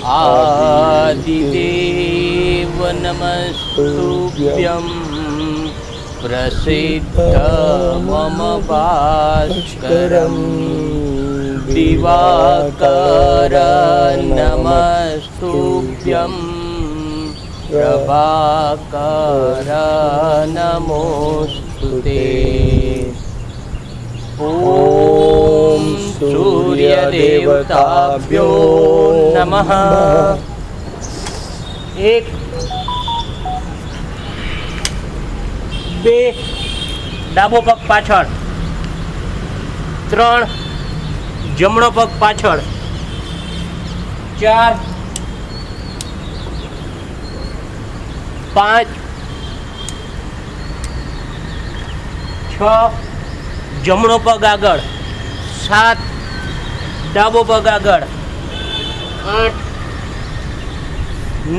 आदिदेव नमस्तुभ्यं प्रसीद मम भास्करं दिवाकर नमस्तुभ्यं प्रभाकर नमोस्तुते। ओम सूर्यदेवताभ्यो नमः। एक बे डाबो पग पाछळ, त्रण जमणो पग पाछळ, चार पांच छ जमणो पग आगळ, सात डाबो पग आगळ, 8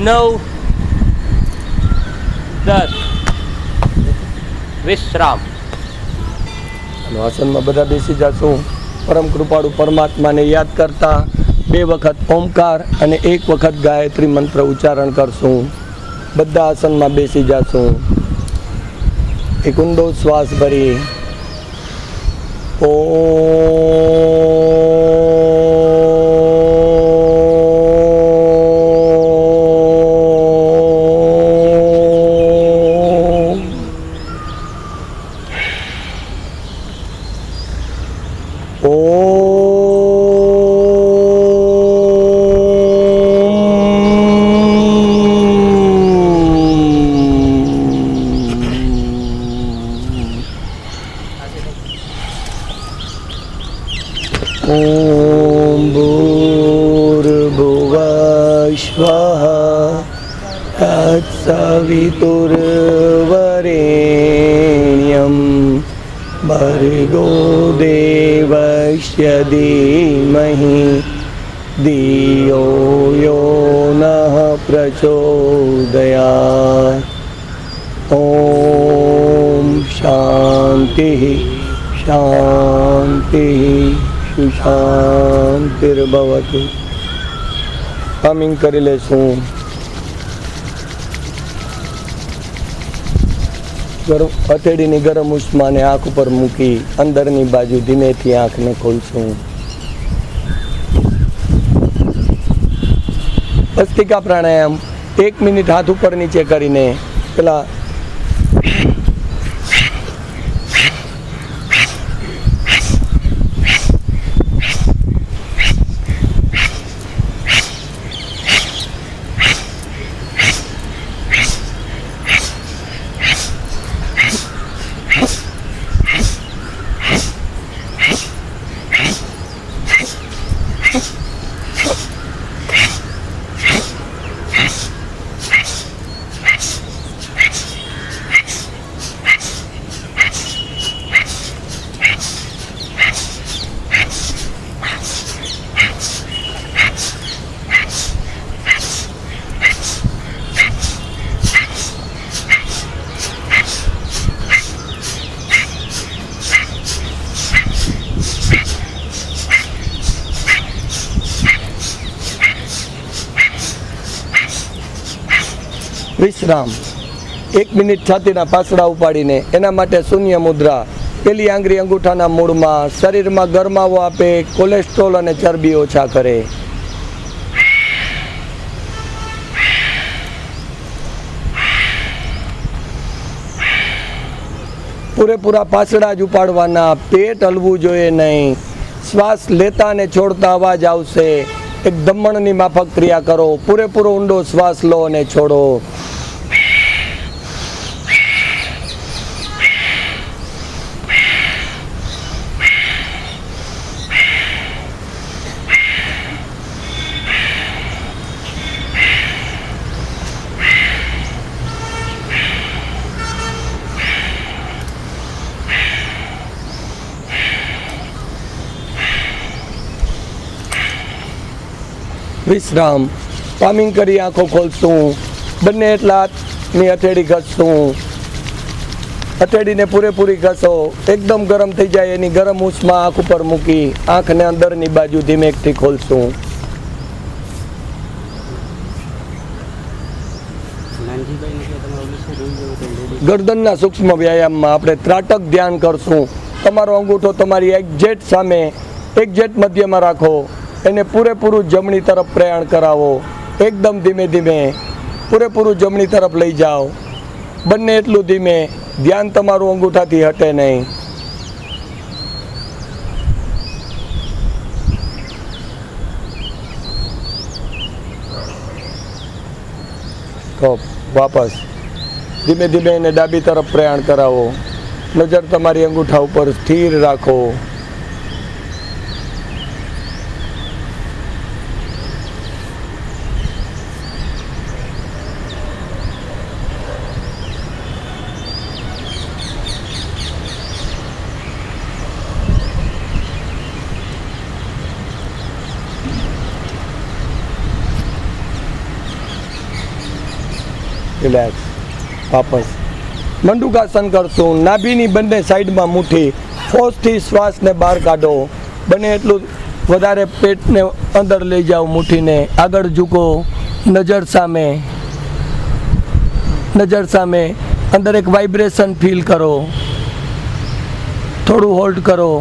9 10 विश्राम। આસનમાં બધા બેસી જશું। પરમ કૃપાળુ પરમાત્માને યાદ કરતા 2 વખત ઓમકાર અને 1 વખત ગાયત્રી મંત્ર ઉચ્ચારણ કરશું। બધા આસનમાં બેસી જશું। એક ઊંડો શ્વાસ ભરી ओम भूर्भुवः स्वः तत्सवितुर्वरेण्यं भर्गो देवस्य धीमहि धियो यो नः प्रचोदयात्। ओम शांति शांति शांतिर्भवतु। હમિંગ કરી લેશું। હથેળીની ગરમ ઉષ્માને આંખ ઉપર મૂકી અંદરની બાજુ ધીમેથી આંખને ખોલશું। ભસ્ત્રિકા પ્રાણાયામ 1 મિનિટ હાથ ઉપર નીચે કરીને પેલા વિશ્રામ। 1 મિનિટ છાતીના પાસડા ઉપાડીને એના માટે શૂન્ય મુદ્રા। પેલી આંગળી અંગૂઠાના મૂળમાં, શરીરમાં ગરમાવો આપે, કોલેસ્ટ્રોલ અને ચરબી ઓછા કરે। પૂરેપૂરા પાસડા જ ઉપાડવાના, પેટ હલવું જોઈએ નહીં। શ્વાસ લેતા અને છોડતા અવાજ આવશે। એક દમણની માફક ક્રિયા કરો। પૂરેપૂરો ઊંડો શ્વાસ લો અને છોડો। વિશ્રામ। પામિંગ કરી આંખો ખોલશું। બંને એટલા હાથની હથેળી ઘસશું। હથેળીને પૂરેપૂરી ઘસો। એકદમ ગરમ થઈ જાય એની ગરમ ઉષ્મા આંખ ઉપર મૂકી આંખને અંદરની બાજુ ધીમેકથી ખોલશું। ગરદનના સૂક્ષ્મ વ્યાયામમાં આપણે ત્રાટક ધ્યાન કરશું. તમારો અંગૂઠો તમારી એક્ઝેક્ટ સામે એક્ઝેક્ટ મધ્યમાં રાખો, એને પૂરેપૂરું જમણી તરફ પ્રયાણ કરાવો. એકદમ ધીમે ધીમે પૂરેપૂરું જમણી તરફ લઈ જાઓ. બંને એટલું ધીમે, ધ્યાન તમારું અંગૂઠાથી હટે નહીં. તો વાપસ ધીમે ધીમે એને ડાબી તરફ પ્રયાણ કરાવો. નજર તમારી અંગૂઠા ઉપર સ્થિર રાખો. રિલેક્સ. વાપસ મંડુકાસન કરશું. નાભીની બંને સાઈડમાં મુઠ્ઠી, ફોર્સથી શ્વાસને બહાર કાઢો. બને એટલું વધારે પેટને અંદર લઈ જાઓ. મુઠ્ઠીને આગળ ઝૂકો. નજર સામે, નજર સામે. અંદર એક વાઇબ્રેશન ફીલ કરો. થોડું હોલ્ડ કરો.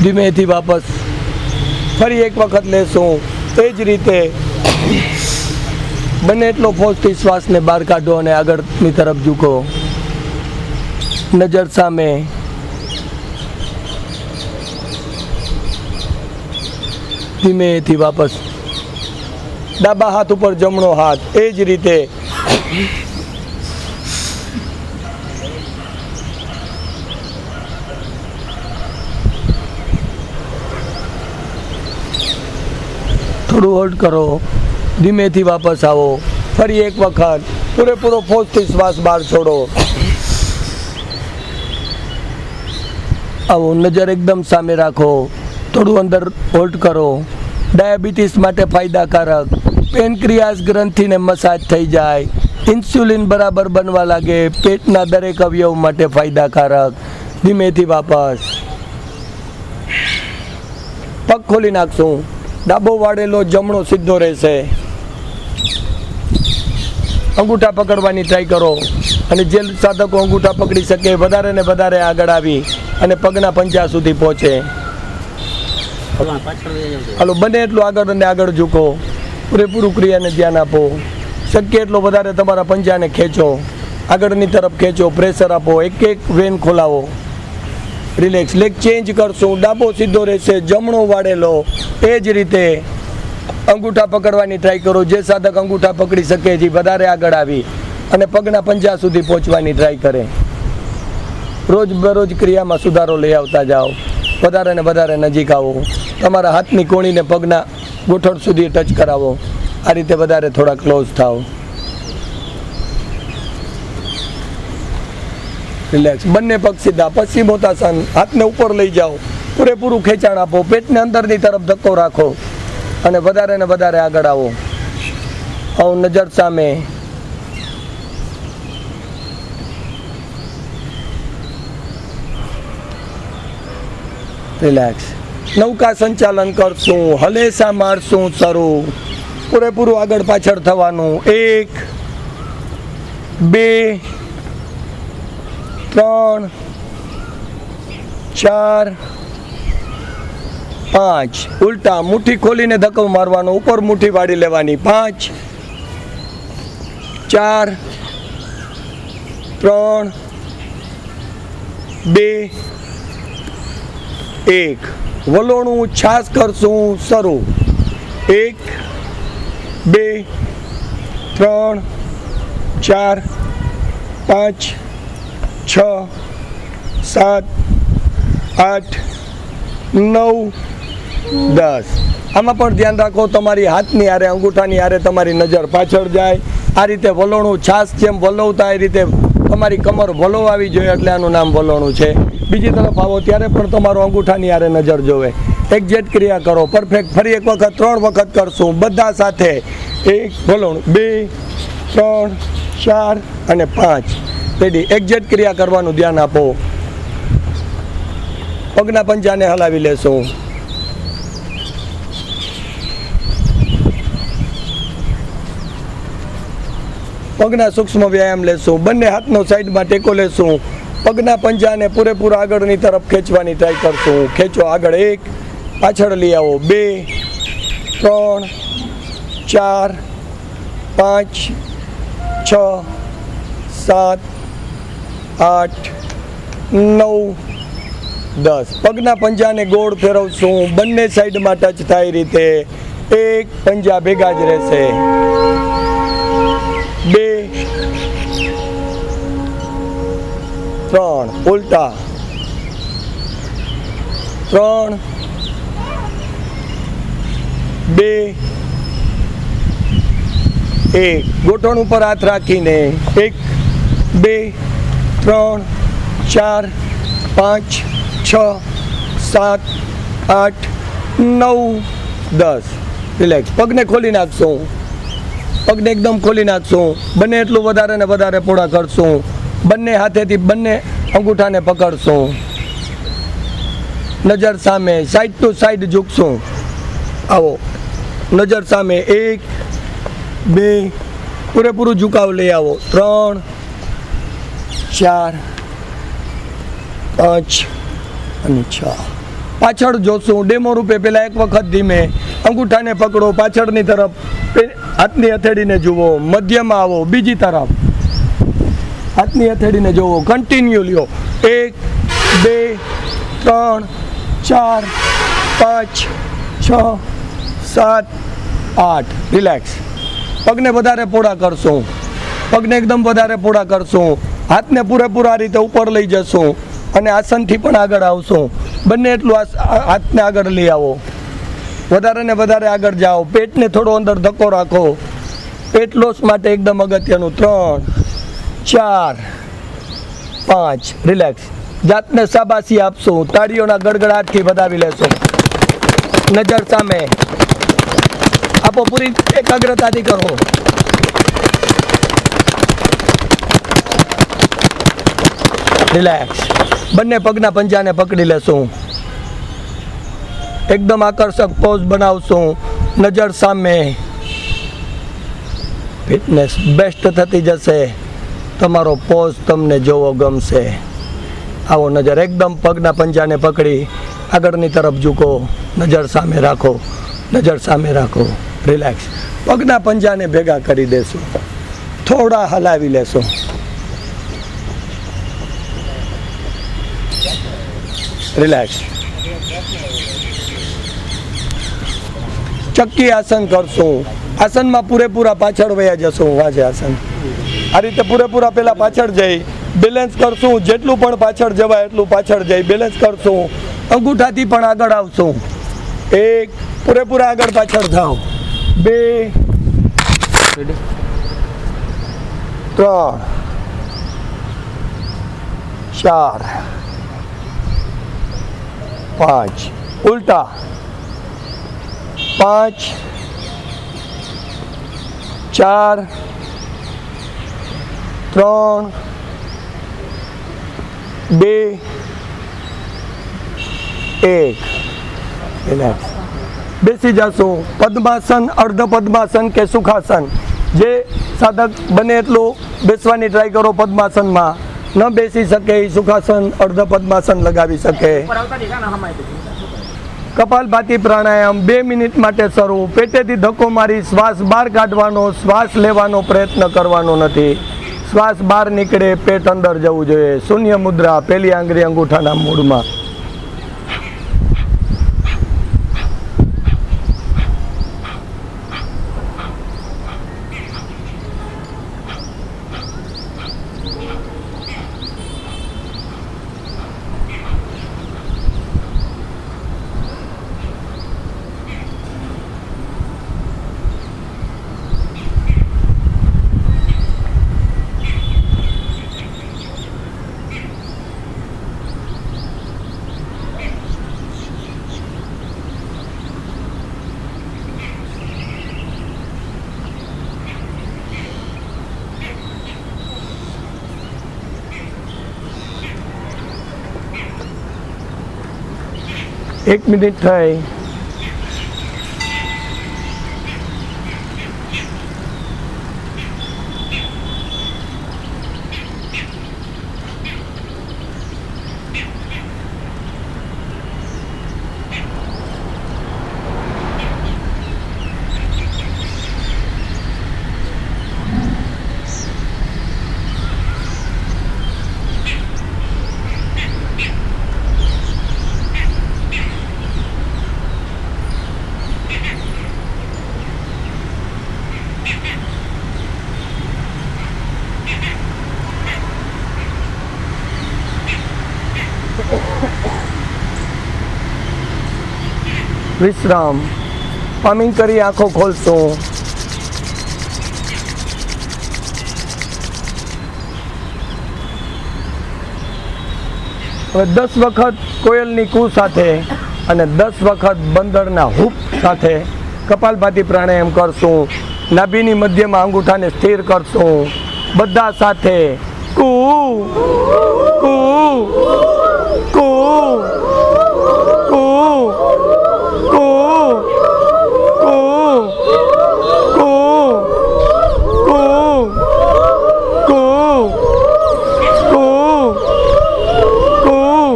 ધીમેથી વાપસ ફરી એક વખત લેશું. એ જ રીતે બને એટલો ફોર્સથી શ્વાસને બહાર કાઢો અને આગળની તરફ ઝૂકો. નજર સામે. ધીમેથી વાપસ. ડાબા હાથ ઉપર જમણો હાથ. એ જ રીતે થોડું હોલ્ડ કરો. ધીમેથી વાપસ આવો. ફરી એક વખત પૂરેપૂરો ફોર્સથી શ્વાસ બહાર છોડો. આવો. નજર એકદમ સામે રાખો. થોડું અંદર હોલ્ડ કરો. ડાયાબિટીસ માટે ફાયદાકારક. પેનક્રિયાસ ગ્રંથિને મસાજ થઈ જાય. ઇન્સ્યુલિન બરાબર બનવા લાગે. પેટના દરેક અવયવ માટે ફાયદાકારક. ધીમેથી વાપસ. પગ ખોલી નાખશું. ડાબો વાળેલો જમણો સીધો રહેશે. અંગૂઠા પકડવાની ટ્રાય કરો અને જે સાધકો અંગૂઠા પકડી શકે વધારે ને વધારે આગળ આવી અને પગના પંજા સુધી પહોંચે. હાલો, બને એટલું આગળ અને આગળ ઝૂકો. પૂરેપૂરું ક્રિયાને ધ્યાન આપો. શક્ય એટલો વધારે તમારા પંજાને ખેંચો. આગળની તરફ ખેંચો. પ્રેશર આપો. એક એક વેન ખોલાવો. રિલેક્સ. લેગ ચેન્જ કરશું. ડાબો સીધો રહેશે, જમણો વાળેલો. એ જ રીતે અંગૂઠા પકડવાની ટ્રાય કરો. જે સાધક અંગૂઠા પકડી શકે છે વધારે આગળ આવી અને પગના પંજા સુધી પહોંચવાની ટ્રાય કરે. રોજ બરોજ ક્રિયામાં સુધારો લઈ આવતા જાઓ. વધારે ને વધારે નજીક આવો. તમારા હાથની કોણીને પગના ગોઠણ સુધી ટચ કરાવો. આ રીતે વધારે થોડા ક્લોઝ થાઓ. રિલેક્સ. બંને પગ સીધા. પશ્ચિમોત્તાસન. હાથને ઉપર લઈ જાઓ. પૂરેપૂરું ખેંચાણ આપો. પેટને અંદરની તરફ ધક્કો રાખો અને વધારે ને વધારે આગળ આવો. નજર સામે. રિલેક્સ. નૌકા સંચાલન કરશું. હલેસા મારશું. શરૂ. પૂરેપૂરું આગળ પાછળ થવાનું. 1 2 3 4 5. ઉલટા. મુઠ્ઠી ખોલીને ધક્કો મારવાનો. ઉપર મુઠ્ઠી વાળી લેવાની. 5 4 3 2 1. વલોણું છાસ કરશું. શરૂ. 1 2 3 4 5 6 7 8 9 10. આમાં પણ ધ્યાન રાખો તમારી હાથની હારે અંગૂઠાની હારે તમારી નજર પાછળ જાય. આ રીતે વલોણું છાસ જેમ વલોવતા એ રીતે તમારી કમર વલોવાવી જોઈએ એટલે આનું નામ વલોણું છે. બીજી તરફ આવો ત્યારે પણ તમારો અંગૂઠાની હારે નજર જોવે. એક્ઝેક્ટ ક્રિયા કરો. પરફેક્ટ. ફરી એક વખત 3 વખત કરશું બધા સાથે. 1 વલોણું 2 3 4 અને 5. રેડી. એક્ઝેક્ટ ક્રિયા કરવાનું ધ્યાન આપો. પગના પંજાને હલાવી લેશું. પગના સૂક્ષ્મ વ્યાયામ લેશું. બંને હાથનો સાઈડમાં ટેકો લેશું. પગના પંજાને પૂરેપૂરા આગળની તરફ ખેંચવાની ટ્રાય કરશું. ખેંચો આગળ, 1, પાછળ લઈ આવો, 2, 3, 4, 5, 6, 7, 8, 9, 10. પગના પંજાને ગોળ ફેરવશું. બંને સાઈડમાં ટચ થાય રીતે. 1, પંજા ભેગા જ રહેશે. 2, 3, ઉલટા. 3, 2, 1. ગોઠણ ઉપર હાથ રાખીને 1, 2, 3, 4, 5, 6, 7, 8, 9, 10. રિલેક્સ. પગને ખોલી નાખશું. પગને એકદમ ખોલી નાખશું. બંને એટલું વધારે ને વધારે પોળા કરશું. બંને હાથેથી બંને અંગૂઠાને પકડશું. નજર સામે, સાઈડ ટુ સાઈડ ઝૂકશું. આવો, નજર સામે. 1, 2, પૂરેપૂરું ઝુકાવ લઈ આવો. 3, 4, 5 અને 6. પાછળ જોશું. ડેમો રૂપે પહેલા એક વખત ધીમે અંગૂઠાને પકડો. પાછળની તરફ હાથની હથેળીને જુઓ. મધ્યમાં આવો. બીજી તરફ હાથની હથેળીને જુઓ. કન્ટિન્યુ લ્યો. 1, 2, 3, 4, 5, 6, 7, 8. રિલેક્સ. પગને વધારે પોળા કરશું. પગને એકદમ વધારે પોળા કરશું. હાથને પૂરેપૂરા રીતે ઉપર લઈ જશું અને આસનથી પણ આગળ આવશું. બંને એટલું હાથને આગળ લઈ આવો. વધારે ને વધારે આગળ જાઓ. પેટને થોડો અંદર ધક્કો રાખો. પેટ લોસ માટે એકદમ અગત્યનું. 3, 4, 5. રિલેક્સ. જાતને શાબાશી આપશું. તાળીઓના ગડગડાટથી વધાવી લેશું. નજર સામે આપો. પૂરી એકાગ્રતાથી કરો. રિલેક્સ. બંને પગના પંજાને પકડી લેશું. એકદમ આકર્ષક પોઝ બનાવશું. નજર સામે. ફિટનેસ બેસ્ટ થતી જશે. તમારો પોઝ તમને જોવો ગમશે. આવો, નજર એકદમ પગના પંજાને પકડી આગળની તરફ ઝૂકો. નજર સામે રાખો. નજર સામે રાખો. રિલેક્સ. પગના પંજાને ભેગા કરી દેશું. થોડા હલાવી લેશું. રિલેક્સ. ચક્કી આસન કરશું. આસનમાં પૂરેપૂરા પાછળ વયા જશું. વાજે આસન. આ રીતે પૂરેપૂરા પહેલા પાછળ જઈ બેલેન્સ કરશું. જેટલું પણ પાછળ જવાય એટલું પાછળ જઈ બેલેન્સ કરશું. અંગૂઠાથી પણ આગળ આવશું. 1, પૂરેપૂરા આગળ પાછળ થાવ. 2, 3, 4, 5. ઉલટા. 5, 4, 3, 2, 1. રિલેક્સ. બેસી જશું. પદ્માસન, અર્ધ પદ્માસન કે સુખાસન. જે સાધક બને એટલું બેસવાની ટ્રાય કરો. પદ્માસનમાં ન બેસી શકે એ સુખાસન, અર્ધ પદ્માસન લગાવી શકે. કપાલભાતી પ્રાણાયામ 2 મિનિટ માટે શરૂ. પેટેથી ધક્કો મારી શ્વાસ બહાર કાઢવાનો. શ્વાસ લેવાનો પ્રયત્ન કરવાનો નથી. શ્વાસ બહાર નીકળે, પેટ અંદર જવું જોઈએ. શૂન્ય મુદ્રા. પહેલી આંગળી અંગૂઠાના મૂળમાં. એક મિનિટ થઈ. વિશ્રામ. પામિંગ કરી આંખો ખોલશું. હવે 10 વખત કોયલની કૂ સાથે અને 10 વખત બંદરના હૂપ સાથે કપાલભાતિ પ્રાણાયામ કરશું. નાભીની મધ્યમાં અંગૂઠાને સ્થિર કરશું. બધા સાથે કૂ કૂ કૂ કૂ કૂ કૂ કૂ કૂ કૂ કૂ કૂ.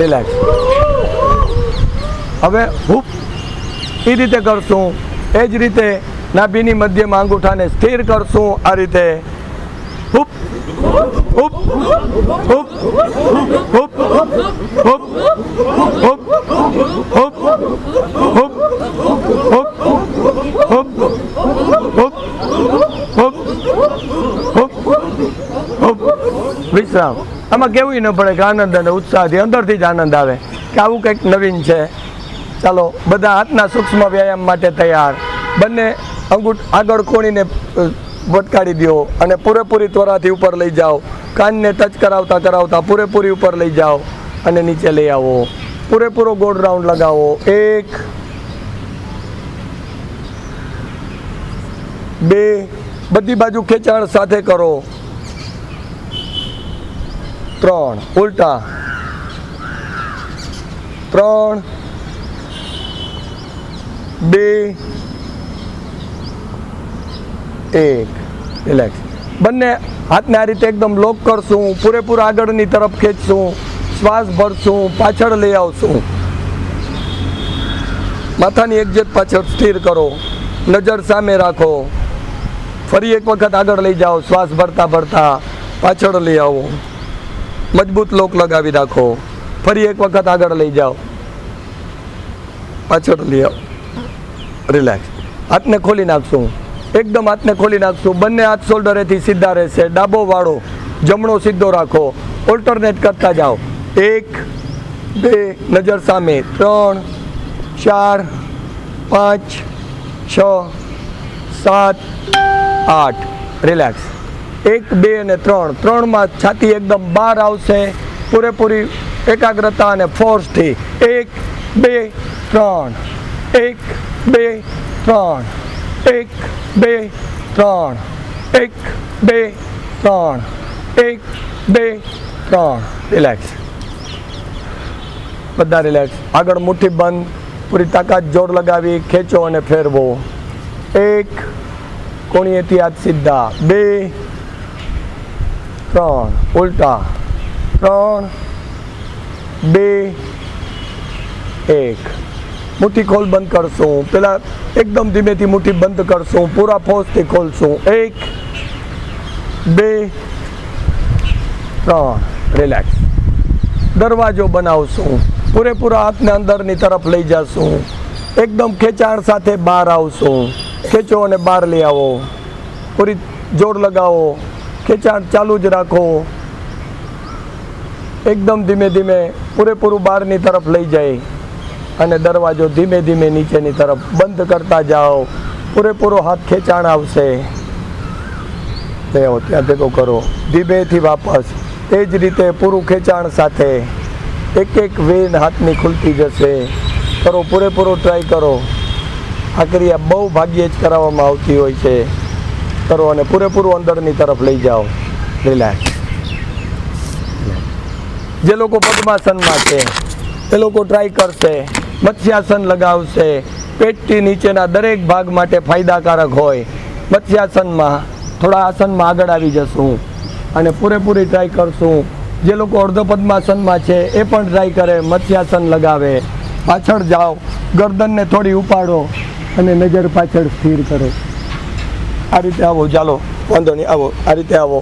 રિલેક્સ. હવે હૂપ એ રીતે કરશું. એ જ રીતે નાભીની મધ્યમાં અંગૂઠાને સ્થિર કરશું. આ રીતે hoop hoop hoop hoop hoop hoop hoop hoop hoop hoop hoop hoop hoop hoop. વિશ્રામ. આમાં કેવું ન પડે કે આનંદ અને ઉત્સાહથી અંદરથી જ આનંદ આવે કે આવું કંઈક નવીન છે. ચાલો બધા હાથના સૂક્ષ્મ વ્યાયામ માટે તૈયાર. બંને અંગૂઠ આગળ કોણીને વટકાડી દો અને પૂરેપૂરી ત્વરાથી ઉપર લઈ જાઓ. કાનને ટચ કરાવતા કરાવતા પૂરેપૂરી ઉપર લઈ જાઓ અને નીચે લઈ આવો. પૂરેપૂરો ગોળ રાઉન્ડ લગાવો. 1 2 બધી બાજુ ખેંચાણ સાથે કરો. 3 ઉલટા. 3 2 1. રિલેક્સ. બંને હાથને આ રીતે એકદમ લોક કરશું. પૂરેપૂરા આગળની તરફ ખેંચશું. શ્વાસ ભરશું. પાછળ લઈ આવશું. માથાની એક જેટ પાછળ સ્થિર કરો. નજર સામે રાખો. ફરી એક વખત આગળ લઈ જાઓ. શ્વાસ ભરતા ભરતા પાછળ લઈ આવો. મજબૂત લોક લગાવી રાખો. ફરી એક વખત આગળ લઈ જાઓ. પાછળ લઈ આવો. રિલેક્સ. હાથને ખોલી નાખશું. એકદમ હાથને ખોલી નાખશું. બંને હાથ શોલ્ડરેથી સીધા રહેશે. ડાબો વાળો જમણો સીધો રાખો. ઓલ્ટરનેટ કરતા જાઓ. 1 2 નજર સામે. 3 4 5 6 7 8. રિલેક્સ. 1 2 અને 3. 3માં છાતી એકદમ બહાર આવશે. પૂરેપૂરી એકાગ્રતા અને ફોર્સથી. 1 2 3 1 2 3 1 2 3 1 2 3 1 2 3. રિલેક્સ. બધા રિલેક્સ. આગળ મુઠ્ઠી બંધ. પૂરી તાકાત જોર લગાવી ખેંચો અને ફેરવો. 1 કોણીએથી હાથ સીધા. 2 3 ઉલટા. 3 2 1. મુઠ્ઠી ખોલ બંધ કરશું. પેલા એકદમ ધીમેથી મુઠ્ઠી બંધ કરશું. પૂરા ફોર્સથી ખોલશું. 1 2 3. રિલેક્સ. દરવાજો બનાવશું. પૂરેપૂરા હાથને અંદરની તરફ લઈ જશું. એકદમ ખેંચાણ સાથે બહાર આવશું. ખેંચો અને બહાર લઈ આવો. પૂરી જોર લગાવો. ખેંચાણ ચાલુ જ રાખો. એકદમ ધીમે ધીમે પૂરેપૂરું બહારની તરફ લઈ જાય અને દરવાજો ધીમે ધીમે નીચેની તરફ બંધ કરતા જાઓ. પૂરેપૂરો હાથ ખેંચાણ આવશે. ત્યાં ભેગો કરો. ધીમેથી વાપસ. એ જ રીતે પૂરું ખેંચાણ સાથે એક એક વેન હાથની ખુલતી જશે. કરો. પૂરેપૂરો ટ્રાય કરો. આ ક્રિયા બહુ ભાગ્યે જ કરાવવામાં આવતી હોય છે. કરો અને પૂરેપૂરું અંદરની તરફ લઈ જાઓ. રિલેક્સ. જે લોકો પદ્માસનમાં છે એ લોકો ટ્રાય કરશે. મત્સ્યાસન લગાવશે. પેટથી નીચેના દરેક ભાગ માટે ફાયદાકારક હોય. મત્સ્યાસનમાં થોડા આસનમાં આગળ આવી જશું અને પૂરેપૂરી ટ્રાય કરશું. જે લોકો અર્ધ પદ્માસનમાં છે એ પણ ટ્રાય કરે. મત્સ્યાસન લગાવે. પાછળ જાઓ. ગરદનને થોડી ઉપાડો અને નજર પાછળ સ્થિર કરો. આ રીતે આવો. ચાલો વાંધો નહીં. આવો. આ રીતે આવો.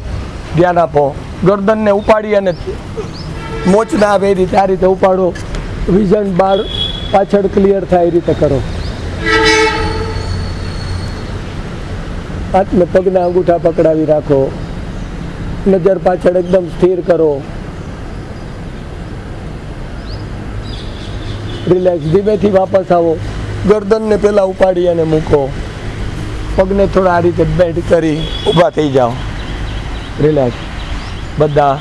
ધ્યાન આપો. ગરદનને ઉપાડી અને મોચ ના આવે એ રીતે આ રીતે ઉપાડો. વિઝન બહાર પાછળ ક્લિયર થાય એ રીતે કરો. હાથને પગના અંગૂઠા પકડાવી રાખો. નજર પાછળ એકદમ સ્થિર કરો. રિલેક્સ. ધીમેથી વાપસ આવો. ગરદનને પહેલાં ઉપાડી અને મૂકો. પગને થોડા આ રીતે બેન્ડ કરી ઊભા થઈ જાઓ. રિલેક્સ. બધા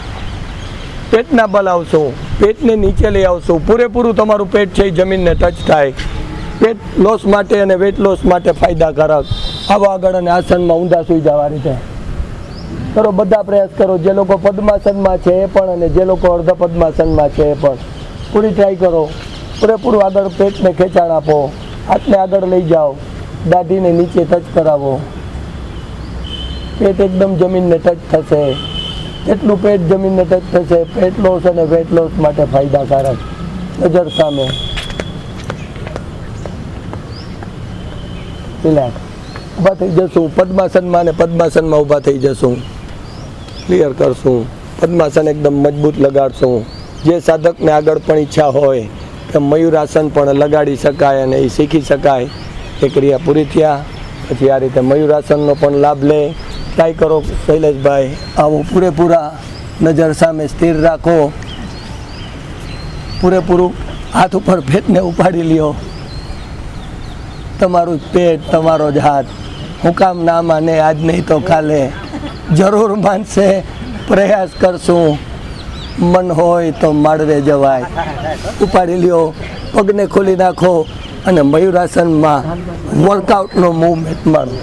પેટના બલ આવશો, પેટને નીચે લઈ આવશો. પૂરેપૂરું તમારું પેટ છે એ જમીનને ટચ થાય. પેટ લોસ માટે અને વેટ લોસ માટે ફાયદાકારક. આવો આગળ અને આસનમાં ઊંધા સૂઈ જાવ. આ રીતે કરો. બધા પ્રયાસ કરો. જે લોકો પદ્માસનમાં છે એ પણ, અને જે લોકો અર્ધ પદ્માસનમાં છે એ પણ પૂરી ટ્રાય કરો. પૂરેપૂરું આગળ પેટને ખેંચાણ આપો. હાથને આગળ લઈ જાઓ. દાઢીને નીચે ટચ કરાવો. પેટ એકદમ જમીનને ટચ થશે. જેટલું પેટ જમીનને ટચ થશે પેટ લોસ અને વેટ લોસ માટે ફાયદાકારક. નજર સામે. રિલેક્સ. ઊભા થઈ જશું. પદ્માસનમાં અને પદ્માસનમાં ઊભા થઈ જશું. ક્લિયર કરશું. પદ્માસન એકદમ મજબૂત લગાડશું. જે સાધકને આગળ પણ ઈચ્છા હોય કે મયુરાસન પણ લગાડી શકાય અને એ શીખી શકાય, એ ક્રિયા પૂરી થયા પછી આ રીતે મયુરાસનનો પણ લાભ લે. ટ્રાય કરો. શૈલેષભાઈ આવો. પૂરેપૂરા નજર સામે સ્થિર રાખો. પૂરેપૂરું હાથ ઉપર પેટને ઉપાડી લ્યો. તમારું પેટ તમારો જ હાથ. હું કામ ના માને આજ નહીં તો કાલે જરૂર માનશે. પ્રયાસ કરશું. મન હોય તો માળવે જવાય. ઉપાડી લ્યો. પગને ખોલી નાખો અને મયુરાસનમાં વર્કઆઉટનો મૂવમેન્ટ મળે.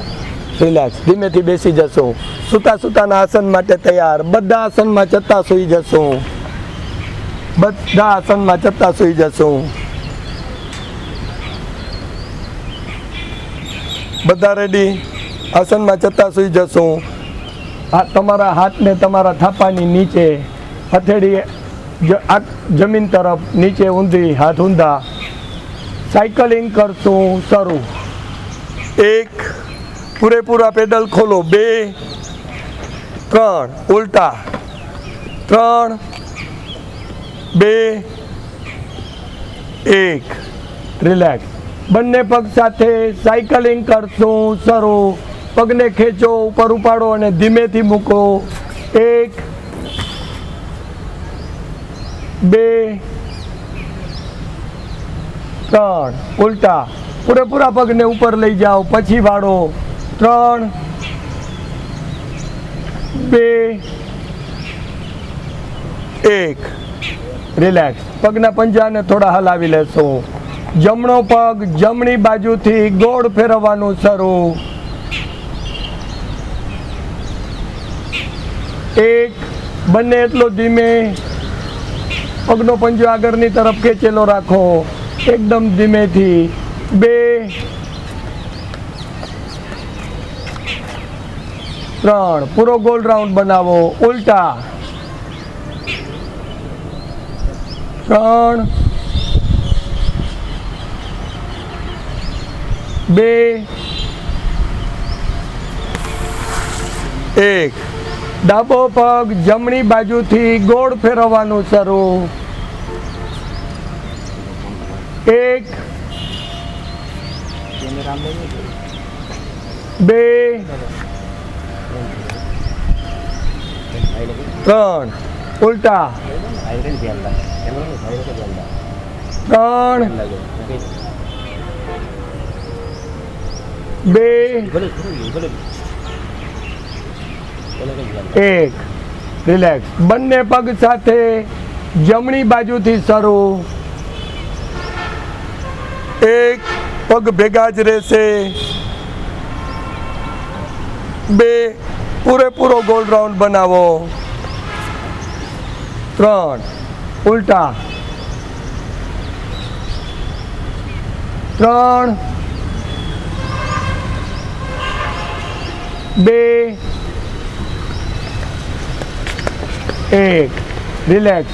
રિલેક્સ. ધીમેથી બેસી જશું. સૂતા સૂતાના આસન માટે તૈયાર. બધા આસનમાં ચત્તા સૂઈ જશું. બધા આસનમાં ચત્તા સૂઈ જશું. બધા રેડી. આસનમાં ચત્તા સૂઈ જશું. તમારા હાથને તમારા થાપાની નીચે, હથેળી જમીન તરફ નીચે ઊંધી, હાથ ઊંધા. સાયકલિંગ કરશું. શરૂ. 1, પૂરેપૂરા પેડલ ખોલો. 2, 3, ઉલટા. 3, 2, 1. રિલેક્સ. બંને પગ સાથે સાયકલિંગ કરશું. શરૂ. પગને ખેંચો, ઉપર ઉપાડો અને ધીમેથી મૂકો. 1, 2, 3. ઉલટા. પૂરેપૂરા પગને ઉપર લઈ જાઓ. પછી વાળો. 3, 2, 1. રિલેક્સ. પગના પંજાને થોડા હલાવી લેશો. જમણો પગ જમણી બાજુથી ગોળ ફેરવવાનું શરૂ. 1. બંને એટલો ધીમે. પગનો પંજો આગળની તરફ ખેંચેલો રાખો. એકદમ ધીમેથી. 2, 3. પૂરો ગોલ રાઉન્ડ બનાવો. ઉલટા. 3, 2, 1. ડાબો પગ જમણી બાજુથી ગોળ ફેરવવાનું શરૂ. 1, 2, 3. ઉલટા. 3, 2, 1. રિલેક્સ. બંને પગ સાથે જમણી બાજુથી શરૂ. 1 પગ ભેગા જ રહેશે. 2 પૂરેપૂરો ગોલ રાઉન્ડ બનાવો. 3 ઉલટા. 3, 2, 1. રિલેક્સ.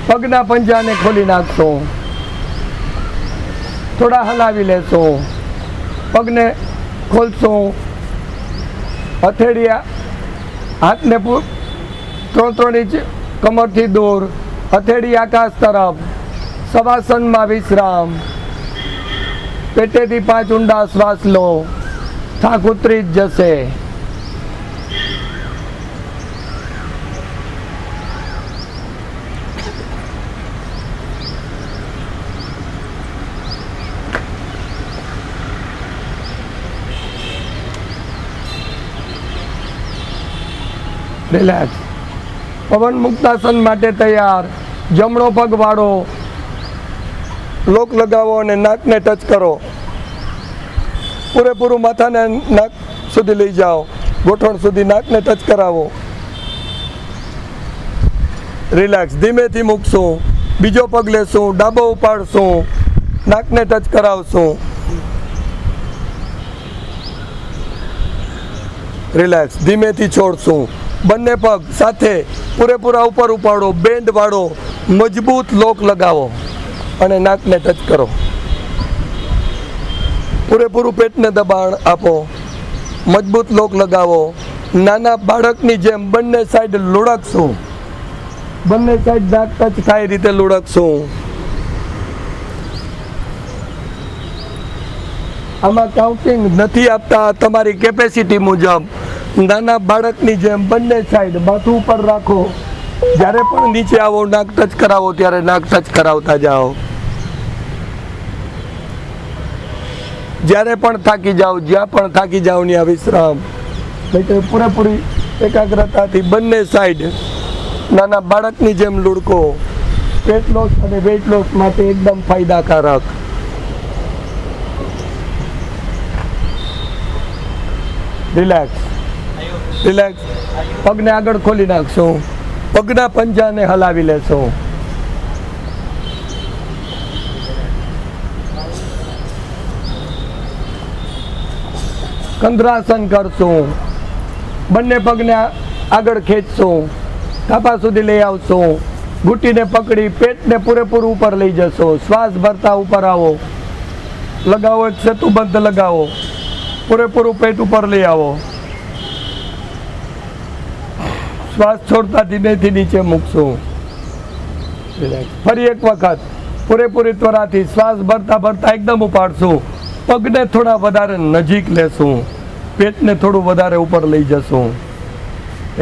પગના પંજાને ખોલી નાખશો. થોડા હલાવી લેશો. પગને ખોલશો. હથેળી હાથને 3 ઇંચ કમરથી દૂર. હથેળી આકાશ તરફ. શવાસનમાં વિશ્રામ. પેટેથી 5 ઊંડા શ્વાસ લો. થાક ઉતરી જ જશે. રિલેક્સ. પવન મુક્તાસન માટે તૈયાર. જમણો પગ વાળો, લોક લગાવો અને નાકને ટચ કરો. પૂરેપૂરું માથાને નાક સુધી લઈ જાઓ, ગોઠણ સુધી નાકને ટચ કરાવો. રિલેક્સ. ધીમેથી મૂકશું. બીજો પગ લેશું, ડાબો ઉપાડશું, નાકને ટચ કરાવશું. રિલેક્સ. ધીમેથી છોડશું. બંને પગ સાથે પૂરેપૂરા ઉપર ઉપાડો, બેન્ડ વાળો, મજબૂત લોક લગાવો અને નાકને ટચ કરો. પૂરેપૂરું પેટને દબાણ આપો, મજબૂત લોક લગાવો. નાના બાળકની જેમ બંને સાઈડ લુડકશું, બંને સાઈડ નાક ટચ થાય રીતે લુડકશું. આમાં કાઉન્ટિંગ નથી આપતા, તમારી કેપેસિટી મુજબ નાના બાળકની જેમ બંને સાઈડ માથું ઉપર રાખો. જ્યારે પણ નીચે આવો, નાક ટચ કરાવો ત્યારે નાક ટચ કરાવતા જાઓ. જ્યારે પણ થાકી જાઓ, જ્યાં પણ થાકી જાઓ ત્યાં વિશ્રામ. એટલે પૂરેપૂરી એકાગ્રતાથી બંને સાઈડ નાના બાળકની જેમ લુડકો. પેટ લોસ અને વેઇટ લોસ માટે એકદમ ફાયદાકારક. રિલેક્સ. રિલેક્સ. પગને આગળ ખોલી નાખશું, પગના પંજાને હલાવી લેશું. કંદ્રાસન કરશું. બંને પગને આગળ ખેંચશું, થાપા સુધી લઈ આવશું. ઘૂંટીને પકડી પેટને પૂરેપૂરું ઉપર લઈ જશો. શ્વાસ ભરતા ઉપર આવો, લગાવો એક સેતુબંધ લગાવો. પૂરેપૂરું પેટ ઉપર લઈ આવો. શ્વાસ છોડતા ધીમેથી નીચે મૂકશું. ફરી એક વખત પૂરેપૂરી ત્વરાથી શ્વાસ ભરતા ભરતા એકદમ ઉપાડશું. પગને થોડા વધારે નજીક લેશું, પેટને થોડું વધારે ઉપર લઈ જશું.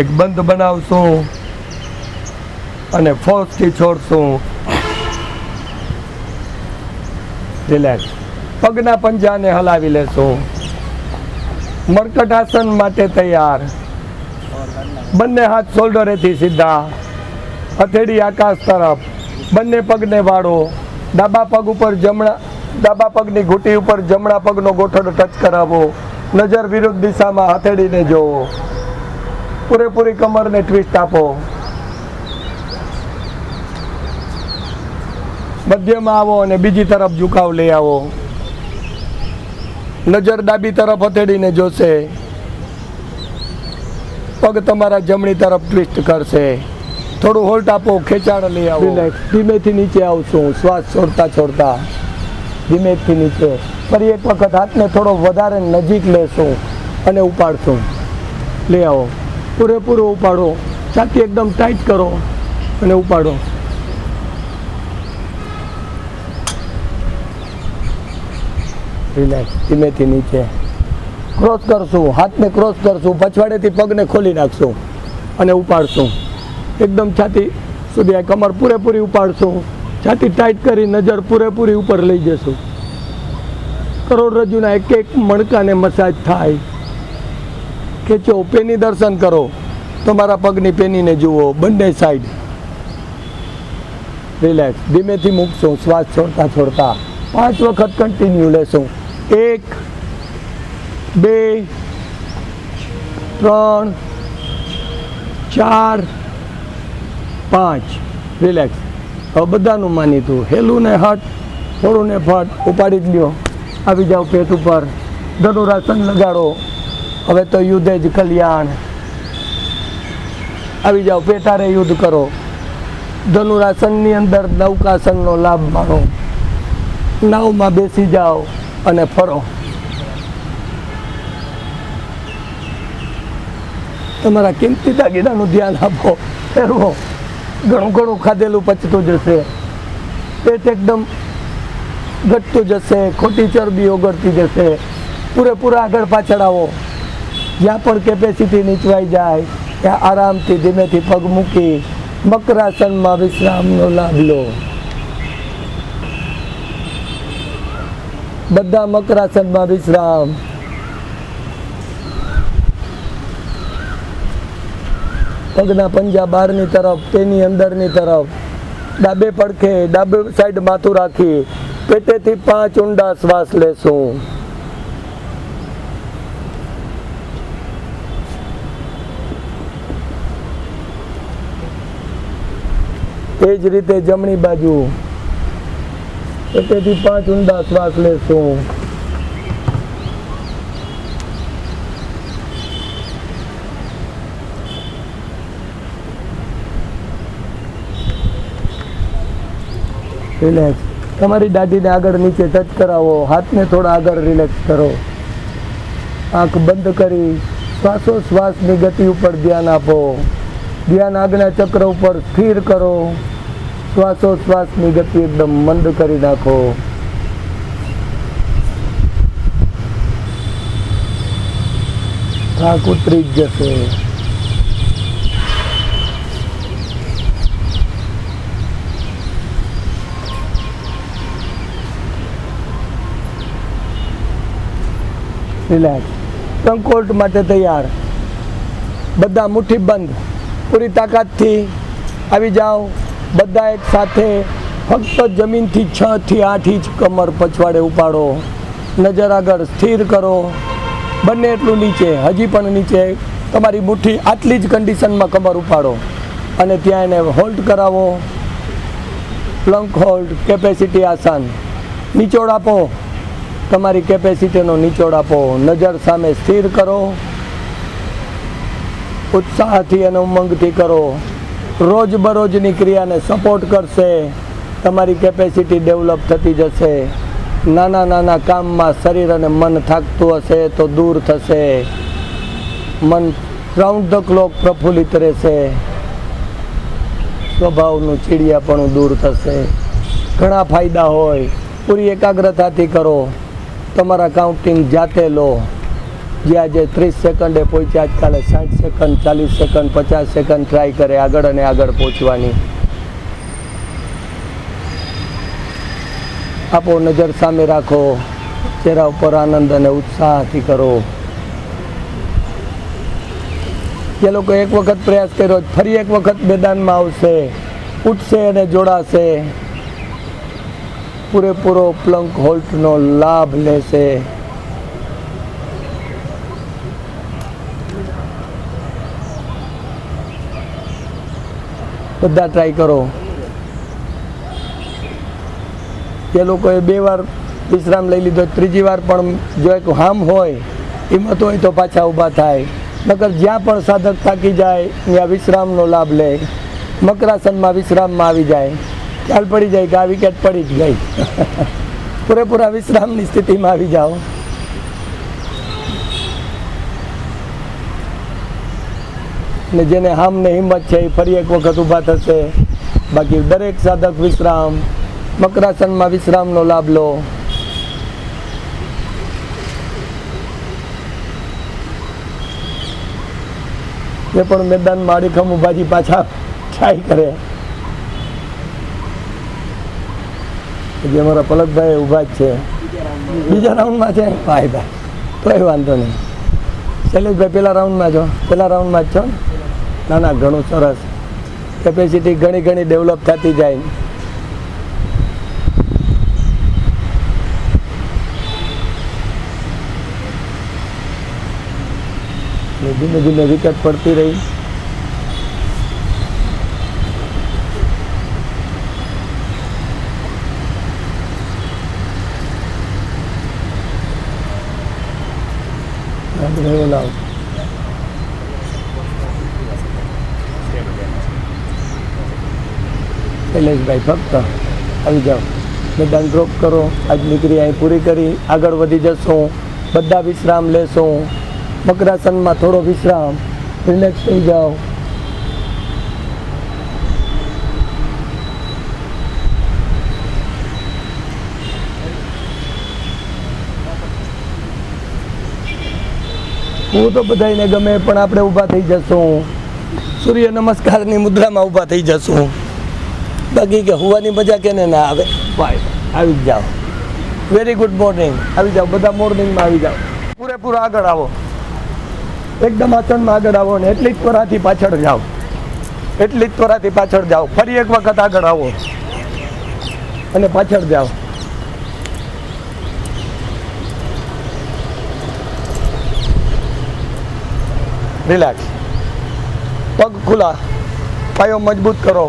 એક બંધ બનાવશું અને ફોર્સથી છોડશું. રિલેક્સ. પગના પંજાને હલાવી લેશું. મર્કટાસન માટે તૈયાર. બંને હાથ શોલ્ડરેથી સીધા, હથેળી આકાશ તરફ. બંને પગને વાળો. ડાબા પગ ઉપર ડાબા પગની ઘૂંટી ઉપર જમણા પગનો ગોઠણ ટચ કરાવો. નજર વિરુદ્ધ દિશામાં હથેળીને જોવો. પૂરેપૂરી કમરને ટ્વિસ્ટ આપો. મધ્યમાં આવો અને બીજી તરફ ઝુકાવ લઈ આવો. નજર ડાબી તરફ હથેળીને જોશે. પગ તમારા જમણી તરફ ટ્વિસ્ટ કરશે. થોડું હોલ્ટ આપો, ખેંચાણ લઈ આવો. ધીમેથી નીચે આવશું, શ્વાસ છોડતા છોડતા ધીમેથી નીચે. ફરી એક વખત હાથને થોડો વધારે નજીક લેશું અને ઉપાડશું. લઈ આવો. પૂરેપૂરો ઉપાડો. છાતી એકદમ ટાઈટ કરો અને ઉપાડો. રિલેક્સ. ધીમેથી નીચે ક્રોસ કરશું, હાથને ક્રોસ કરશું. પછવાડેથી પગને ખોલી નાખશું અને ઉપાડશું. એકદમ છાતી સુધી આ કમર પૂરેપૂરી ઉપાડશું. છાતી ટાઈટ કરી નજર પૂરેપૂરી ઉપર લઈ જશું. કરોડરજ્જુના એક એક મણકાને મસાજ થાય. ખેંચો. પેની દર્શન કરો. તમારા પગની પેનીને જુઓ બંને સાઈડ. રિલેક્સ. ધીમેથી મૂકશું શ્વાસ છોડતા છોડતા. 5 વખત કન્ટિન્યુ લેશું. 1 2 3 4 5. રિલેક્સ. હવે બધાનું માનીતું. હેલું ને હટ, થોડું ને ફટ. ઉપાડી જ લ્યો. આવી જાઓ પેટ ઉપર. ધનુરાસન લગાડો. હવે તો યુદ્ધ જ કલ્યાણ. આવી જાઓ, પેટારે યુદ્ધ કરો. ધનુરાસનની અંદર નૌકાસનનો લાભ માણો. નાવમાં બેસી જાઓ અને ફરો. તમારા કિંમતી દાગીનાનું ધ્યાન આપો. ફેરવો. ઘણું ઘણું ખાધેલું પચતું જશે. પેટ એકદમ ઘટતું જશે. ખોટી ચરબી ઓગળતી જશે. પૂરેપૂરા આગળ પાછળ આવો. જ્યાં પણ કેપેસિટી નીચવાઈ જાય ત્યાં આરામથી ધીમેથી પગ મૂકી મકરાસનમાં વિશ્રામનો લાભ લો. બધા મકરાસનમાં વિશ્રામ. પગના પંજા બહારની તરફ, તેની અંદરની તરફ. ડાબે પડખે ડાબે સાઈડ માથું રાખી પેટેથી 5 ઊંડા શ્વાસ લેશું. એ જ રીતે જમણી બાજુ પેટેથી 5 ઊંડા શ્વાસ લેશું. રિલેક્સ. તમારી દાઢીને આગળ નીચે ટચ કરાવો, હાથને થોડા આગળ રિલેક્સ કરો. આંખ બંધ કરી શ્વાસોશ્વાસની ગતિ ઉપર ધ્યાન આપો. ધ્યાન આજ્ઞા ચક્ર ઉપર સ્થિર કરો. શ્વાસોશ્વાસની ગતિ એકદમ મંદ કરી નાખો. થાક ઉતરી જ જશે. રિલેક્સ. ટ્રંકોલ્ટ માટે તૈયાર. બધા મુઠ્ઠી બંધ. પૂરી તાકાતથી આવી જાઓ. બધા એક સાથે ફક્ત જમીનથી 6 થી 8 ઇંચ કમર પછવાડે ઉપાડો. નજર આગળ સ્થિર કરો. બંને એટલું નીચે, હજી પણ નીચે. તમારી મુઠ્ઠી આટલી જ કન્ડિશનમાં કમર ઉપાડો અને ત્યાં એને હોલ્ડ કરાવો. પ્લંક હોલ્ડ, કેપેસિટી આસન. નીચોડ આપો. તમારી કેપેસિટીનો નીચોડ આપો. નજર સામે સ્થિર કરો. ઉત્સાહથી અને ઉમંગથી કરો. રોજબરોજની ક્રિયાને સપોર્ટ કરશે. તમારી કેપેસિટી ડેવલપ થતી જશે. નાના નાના કામમાં શરીર અને મન થાકતું હશે તો દૂર થશે. મન રાઉન્ડ ધ ક્લોક પ્રફુલ્લિત રહેશે. સ્વભાવનું ચીડિયાપણું દૂર થશે. ઘણા ફાયદા હોય. પૂરી એકાગ્રતાથી કરો. તમારા કાઉન્ટિંગ જાતે લો. જે આજે 30 સેકન્ડે પહોંચ્યા, આજકાલે 60 સેકન્ડ, 40 સેકન્ડ, 50 સેકન્ડ ટ્રાય કરે આગળ અને આગળ પહોંચવાની. આપો. નજર સામે રાખો. ચહેરા ઉપર આનંદ અને ઉત્સાહથી કરો. જે લોકો એક વખત પ્રયાસ કર્યો, ફરી એક વખત મેદાનમાં આવશે, ઉઠશે અને જોડાશે. પૂરેપૂરો પ્લંક હોલ્ડનો લાભ લેશે. બધા ટ્રાય કરો. જે લોકોએ 2 વાર વિશ્રામ લઈ લીધો, ત્રીજી વાર પણ જો એક હામ હોય, હિંમત હોય તો પાછા ઊભા થાય. નકર જ્યાં પણ સાધક થાકી જાય ત્યાં વિશ્રામનો લાભ લે. મકરાસનમાં વિશ્રામમાં આવી જાય, ખ્યાલ પડી જાય કે આ વિકેટ પડી જ ગઈ. પૂરેપૂરા વિશ્રામની સ્થિતિમાં આવી જાઓ. ને જેને હામ ને હિંમત છે એ ફરી એક વખત ઊભા થશે. બાકી દરેક સાધક વિશ્રામ, મકરાસનમાં વિશ્રામનો લાભ લો. એ પણ મેદાનમાં અડીખમ ઊભાજી પાછા ટ્રાય કરે. જે અમારા પલકભાઈ ઊભા જ છે, બીજા રાઉન્ડમાં છે. ભાઈ તોય વાંધો નહીં. શૈલેષભાઈ પેલા રાઉન્ડમાં છો? પેલા રાઉન્ડમાં જ છો? ના ના, ઘણું સરસ. કેપેસિટી ઘણી ઘણી ડેવલપ થતી જાય. ધીમે ધીમે વિકેટ પડતી રહી. લાવ. શૈલેષભાઈ ફક્ત આવી જાઓ. મેદાન ડ્રોપ કરો. આજની ક્રિયા અહીં પૂરી કરી આગળ વધી જશું. બધા વિશ્રામ લેશું. મકરાસનમાં થોડો વિશ્રામ. રિલેક્સ થઈ જાઓ. હું તો બધાને ગમે, પણ આપણે ઊભા થઈ જશું. સૂર્ય નમસ્કારની મુદ્રામાં ઊભા થઈ જશું. બાકી કે હોવાની મજા કેને ના આવે. આવી જ જાઓ. Very good morning. આવી જાઓ. બધા મોર્નિંગમાં આવી જાઓ. પૂરેપૂરા આગળ આવો. એકદમ આસનમાં આગળ આવો ને એટલી જ પરાથી પાછળ જાઓ. એટલી જ ત્વરાથી પાછળ જાઓ. ફરી એક વખત આગળ આવો અને પાછળ જાઓ. રિલેક્સ. પગ ખુલ્લા, પાયો મજબૂત કરો,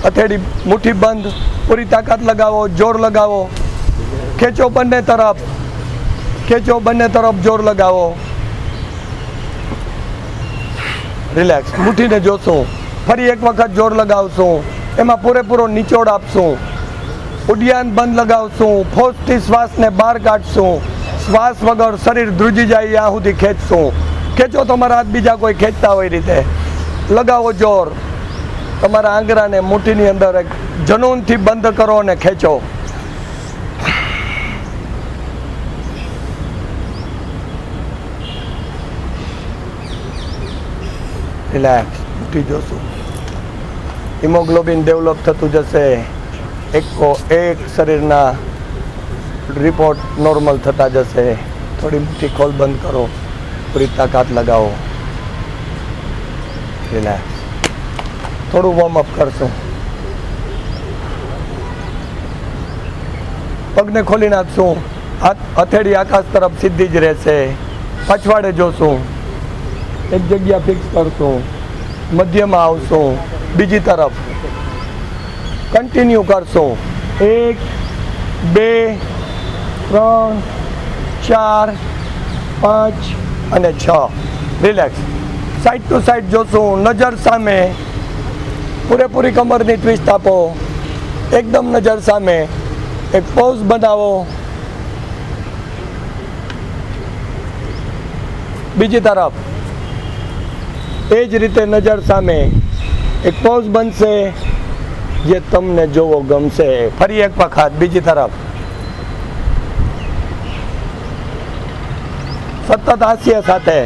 હથેળી મુઠ્ઠી બંધ, પૂરી તાકાત લગાવો, જોર લગાવો, ખેંચો બંને તરફ, ખેંચો બંને તરફ, જોર લગાવો. રિલેક્સ. મુઠ્ઠીને જોશું, ફરી એક વખત જોર લગાવશું, એમાં પૂરેપૂરો નિચોડ આપશું, ઉડ્યાન બંધ લગાવશું, ફોર્સથી શ્વાસને બહાર કાઢશું, શ્વાસ વગર શરીર ધ્રુજી જાય ત્યાં સુધી ખેંચશું. ખેંચો તમારા હાથ બીજા કોઈ ખેંચતા હોય રીતે, લગાવો જોર. તમારા આંગળાને મુઠ્ઠીની અંદર એક જનૂનથી બંધ કરો અને ખેંચો. રિલેક્સ. મુઠ્ઠી જોશું, હિમોગ્લોબિન ડેવલપ થતું જશે. એક શરીરના રિપોર્ટ નોર્મલ થતા જશે. થોડી મુઠ્ઠી ખોલ બંધ કરો, પૂરી તાકાત લગાવો. રિલેક્સ. થોડું વોર્મઅપ કરશું. પગને ખોલી નાખશું, હથેળી આકાશ તરફ સીધી જ રહેશે. પછવાડે જોશું, એક જગ્યા ફિક્સ કરશું, મધ્યમાં આવશું, બીજી તરફ કન્ટિન્યુ કરશું. 1 2 3 4 5 અને 6. રિલેક્સ. સાઈડ ટુ સાઈડ જોશું, નજર સામે, પૂરેપૂરી કમરની ટ્વિસ્ટ આપો, એકદમ નજર સામે. એક પોઝ બનાવો, બીજી તરફ એ જ રીતે નજર સામે એક પોઝ બનશે જે તમને જોવો ગમશે. ફરી એક વખત બીજી તરફ. સતત હાસ્ય સાથે,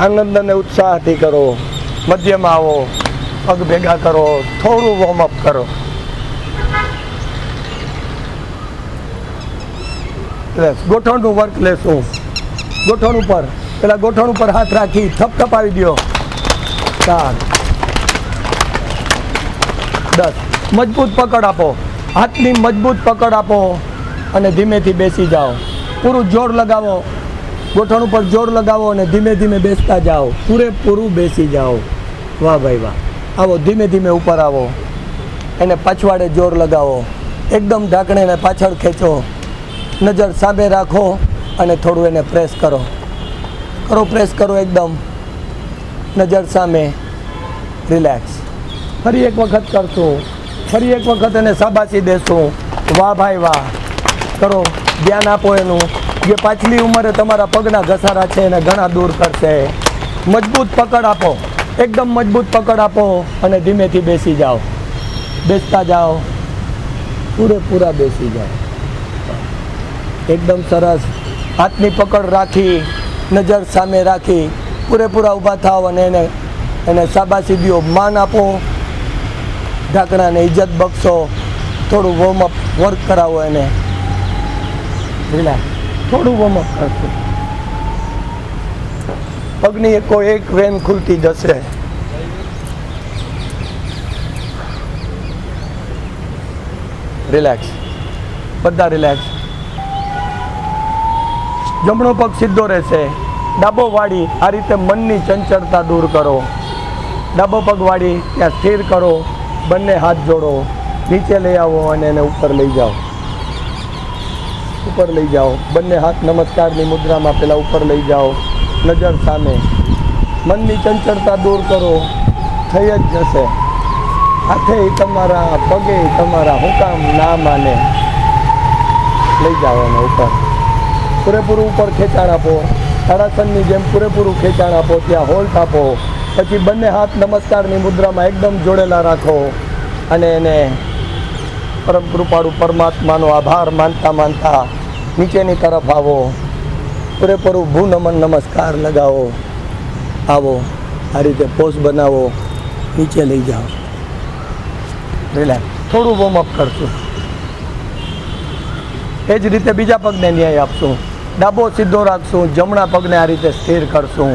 આનંદ અને ઉત્સાહથી કરો. મધ્યમાં આવો, પગ ભેગા કરો, થોડું વોર્મઅપ કરો. ગોઠણનું વર્ક લેશું. ગોઠણ ઉપર, પેલા ગોઠણ ઉપર હાથ રાખી થપથપાવી દો. 4 10. મજબૂત પકડ આપો, હાથની મજબૂત પકડ આપો અને ધીમેથી બેસી જાઓ. પૂરું જોર લગાવો, ગોઠણ ઉપર જોર લગાવો અને ધીમે ધીમે બેસતા જાઓ. પૂરેપૂરું બેસી જાઓ. વાહ ભાઈ વાહ. આવો, ધીમે ધીમે ઉપર આવો, એને પાછવાડે જોર લગાવો, એકદમ ઢાંકણીને પાછળ ખેંચો, નજર સામે રાખો અને થોડું એને પ્રેસ કરો. પ્રેસ કરો, એકદમ નજર સામે. રિલેક્સ. ફરી એક વખત કરશું, ફરી એક વખત એને શાબાશી દેશું. વાહ ભાઈ વાહ. કરો, ધ્યાન આપો એનું. જે પાછલી ઉંમરે તમારા પગના ઘસારા છે એને ઘણા દૂર કરશે. મજબૂત પકડ આપો, એકદમ મજબૂત પકડ આપો અને ધીમેથી બેસી જાઓ. બેસતા જાઓ, પૂરેપૂરા બેસી જાઓ. એકદમ સરસ. હાથની પકડ રાખી, નજર સામે રાખી, પૂરેપૂરા ઊભા થાવ અને એને શાબાશી દો, માન આપો, ઢાંકણાને ઇજ્જત બક્ષો. થોડું વોર્મઅપ વર્ક કરાવો એને. રિલેક્સ. થોડું વોર્મઅપ કરશો. પગની એક વેન ખુલતી જશે. રિલેક્સ. બધા રિલેક્સ. જમણો પગ સીધો રહેશે, ડાબો વાળી. આ રીતે મનની ચંચળતા દૂર કરો. ડાબો પગ વાળી ત્યાં સ્થિર કરો, બંને હાથ જોડો, નીચે લઈ આવો અને એને ઉપર લઈ જાઓ. ઉપર લઈ જાઓ, બંને હાથ નમસ્કારની મુદ્રામાં પેલા ઉપર લઈ જાઓ, નજર સામે. મનની ચંચળતા દૂર કરો, થઈ જ જશે. હાથે તમારા, પગે તમારા, હું કામ ના માને. લઈ જાઓ એને ઉપર. પૂરેપૂરું ઉપર ખેંચાણ આપો, તાડાસનની જેમ પૂરેપૂરું ખેંચાણ આપો. ત્યાં હોલ્ટ આપો. પછી બંને હાથ નમસ્કારની મુદ્રામાં એકદમ જોડેલા રાખો અને એને પરમ કૃપાળુ પરમાત્માનો આભાર માનતા માનતા નીચેની તરફ આવો. પૂરેપૂરું ભૂ નમન નમસ્કાર લગાવો. આવો, આ રીતે પોઝ બનાવો, નીચે લઈ જાઓ. રિલેક્સ. થોડું વોર્મઅપ કરશું. એ જ રીતે બીજા પગને ન્યાય આપશું. ડાબો સીધો રાખશું, જમણા પગને આ રીતે સ્થિર કરશું.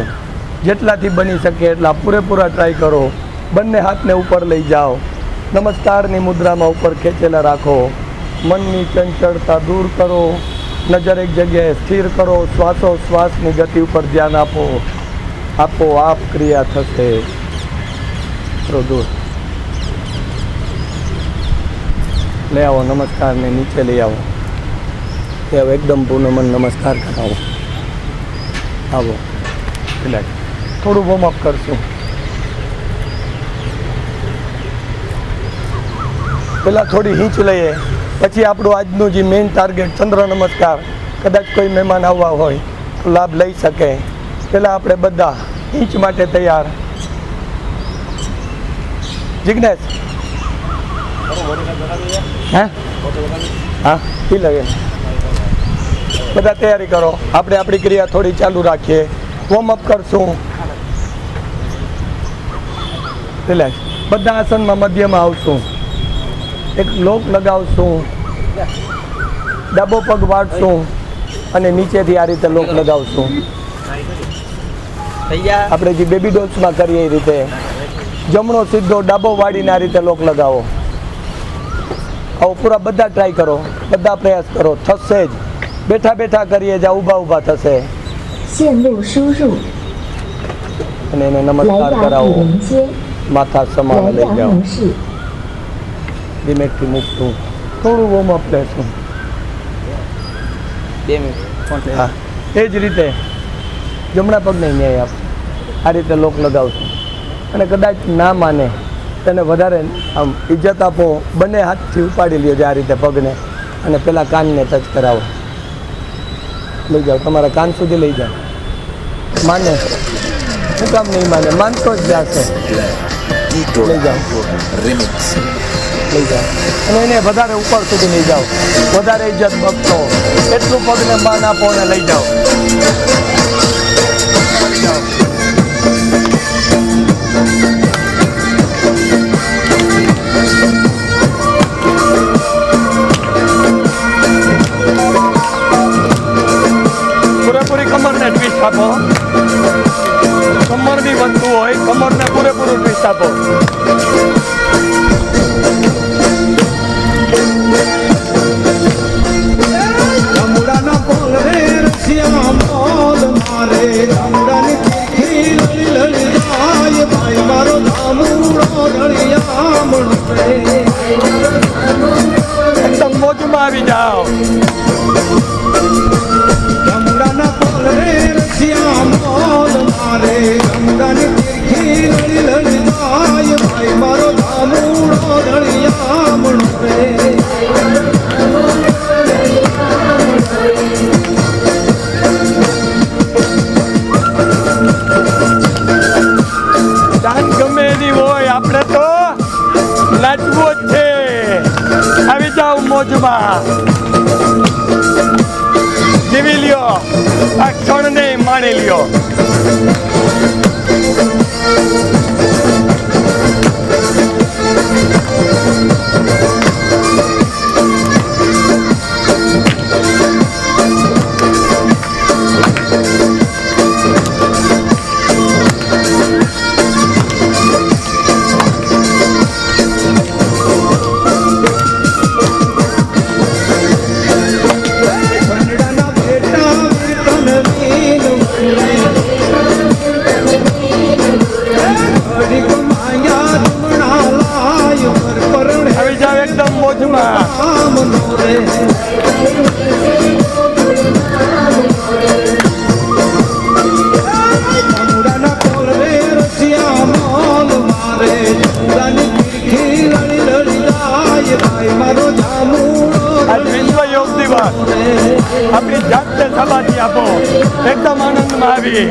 જેટલાથી બની શકે એટલા પૂરેપૂરા ટ્રાય કરો. બંને હાથને ઉપર લઈ જાઓ. નમસ્કારની મુદ્રામાં ઉપર ખેંચેલા રાખો. મનની ચંચળતા દૂર કરો. નજર એક જગ્યાએ સ્થિર કરો. શ્વાસોશ્વાસની ગતિ ઉપર ધ્યાન આપો. આપોઆપ ક્રિયા થશે. દૂર લઈ આવો. નમસ્કારને નીચે લઈ આવો. હવે એકદમ પૂર્ણ નમસ્કાર કરાવો. આવો રિલેક્સ. થોડું વોર્મઅપ કરશું. પહેલાં થોડી હીંચ લઈએ, પછી આપણું આજનું જે મેઇન ટાર્ગેટ ચંદ્ર નમસ્કાર. કદાચ કોઈ મહેમાન આવવા હોય તો લાભ લઈ શકે. પહેલાં આપણે બધા હીંચ માટે તૈયાર. જિજ્ઞેશ હા ઈ લાગે. બધા તૈયારી કરો. આપણે આપણી ક્રિયા થોડી ચાલુ રાખીએ. વોર્મઅપ કરશું. રિલેક્સ. બધા આસનમાં મધ્યમાં આવશું. એક લોક લગાવશું. ડાબો પગ વાળશું અને નીચેથી આ રીતે લોક લગાવશું. આપણે જે બેબી ડોલ્સમાં કરીએ એ રીતે જમણો સીધો ડાબો વાળીને આ રીતે લોક લગાવો. આવો પૂરા બધા ટ્રાય કરો. બધા પ્રયાસ કરો. થશે જ. બેઠા બેઠા કરીએ જ્યાં ઊભા ઊભા થશે. અને એને નમસ્કાર કરાવો. માથા સમાન લઈ જાઓ. ધીમેથી મૂકતું. થોડું વોર્મઅપ લેશું. 2 મિનિટ. હા એ જ રીતે જમણા પગને ન્યાય આપો. આ રીતે લોક લગાવશું. અને કદાચ ના માને તેને વધારે આમ ઇજ્જત આપો. બંને હાથથી ઉપાડી લ્યો આ રીતે પગને અને પેલા કાનને ટચ કરાવો. લઈ જાઓ. તમારા કાન સુધી લઈ જાઓ. માને શું કામ નહીં માને? માનતો જ જશે. લઈ જાઓ. લઈ જાઓ અને એને વધારે ઉપર સુધી લઈ જાઓ. વધારે ઇજ્જત બખશો એટલું પગને માન આપો અને લઈ જાઓ. પૂરેપૂરી કમરને ટ્વિસ્ટ આપો. કમરની વસ્તુ હોય કમરને પૂરેપૂરું ટ્વિસ્ટ આપો. એકદમ મોજમાં આવી જાઓ. ડાન્સ ગમે એની હોય આપણે તો નાચવું જ છે. આવી જાઓ મોજમાં. જીવી લ્યો આ ક્ષણને. માણી લ્યો. આપણી જાતને સલાહી આપો. એકદમ આનંદમાં આવી.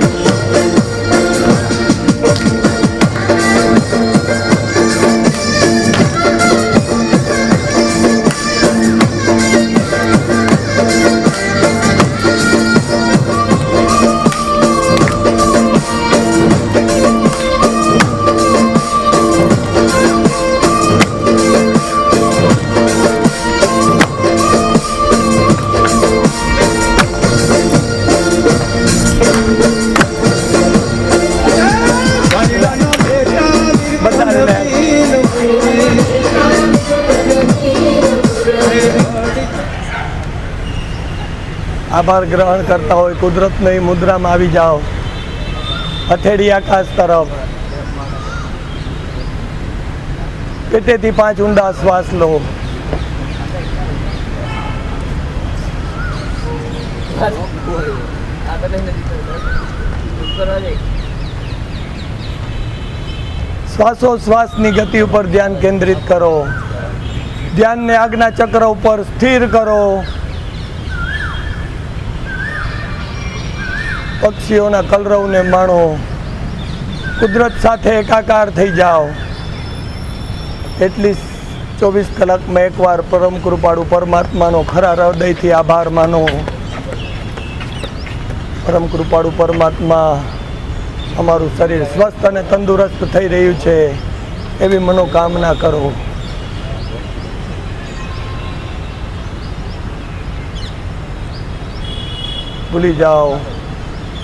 આભાર ગ્રહણ કરતા હોય કુદરતની મુદ્રામાં આવી જાઓ. હથેળી આકાશ તરફ. પેટેથી 5 ઊંડા શ્વાસ લો. શ્વાસોશ્વાસની ગતિ ઉપર ધ્યાન કેન્દ્રિત કરો. ધ્યાનને આજ્ઞા ચક્ર ઉપર સ્થિર કરો. પક્ષીઓના કલરવને માણો. કુદરત સાથે એકાકાર થઈ જાઓ. એટલી 24 કલાકમાં એકવાર પરમ કૃપાળુ પરમાત્માનો ખરા હૃદયથી આભાર માનો. પરમ કૃપાળુ પરમાત્મા અમારું શરીર સ્વસ્થ અને તંદુરસ્ત થઈ રહ્યું છે એવી મનોકામના કરો. ભૂલી જાઓ.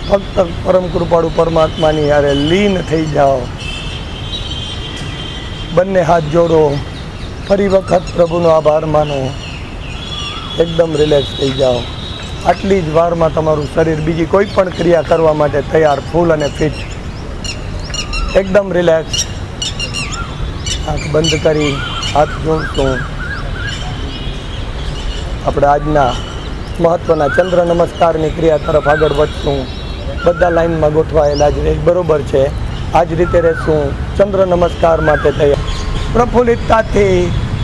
ફક્ત પરમ કૃપાળુ પરમાત્માની યારે લીન થઈ જાઓ. બંને હાથ જોડો. ફરી વખત પ્રભુનો આભાર માનો. એકદમ રિલેક્સ થઈ જાઓ. આટલી જ વારમાં તમારું શરીર બીજી કોઈ પણ ક્રિયા કરવા માટે તૈયાર, ફૂલ અને ફિટ. એકદમ રિલેક્સ. આંખ બંધ કરી હાથ જોડશું. આપણે આજના મહત્વના ચંદ્ર નમસ્કારની ક્રિયા તરફ આગળ વધશું. બધા લાઈનમાં ગોઠવાયેલા જ રહે, બરોબર છે. આ જ રીતે રહેશું. ચંદ્ર નમસ્કાર માટે તૈયાર. પ્રફુલ્લિતતાથી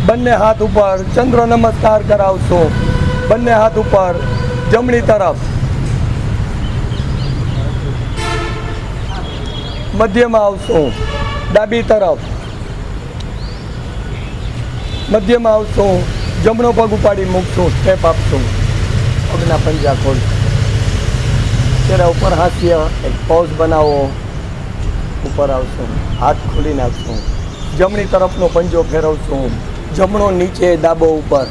બંને હાથ ઉપર ચંદ્ર નમસ્કાર કરાવશું. બંને હાથ ઉપર જમણી તરફ. મધ્યમાં આવશું. ડાબી તરફ. મધ્યમાં આવશું. જમણો પગ ઉપાડી મૂકશું. સ્ટેપ આપશું. પગના પંજા ખોલશું. ચહેરા ઉપર હાસ્ય. એક પોઝ બનાવો. ઉપર આવશું. હાથ ખોલી નાખશું. જમણી તરફનો પંજો ફેરવશું. જમણો નીચે, ડાબો ઉપર.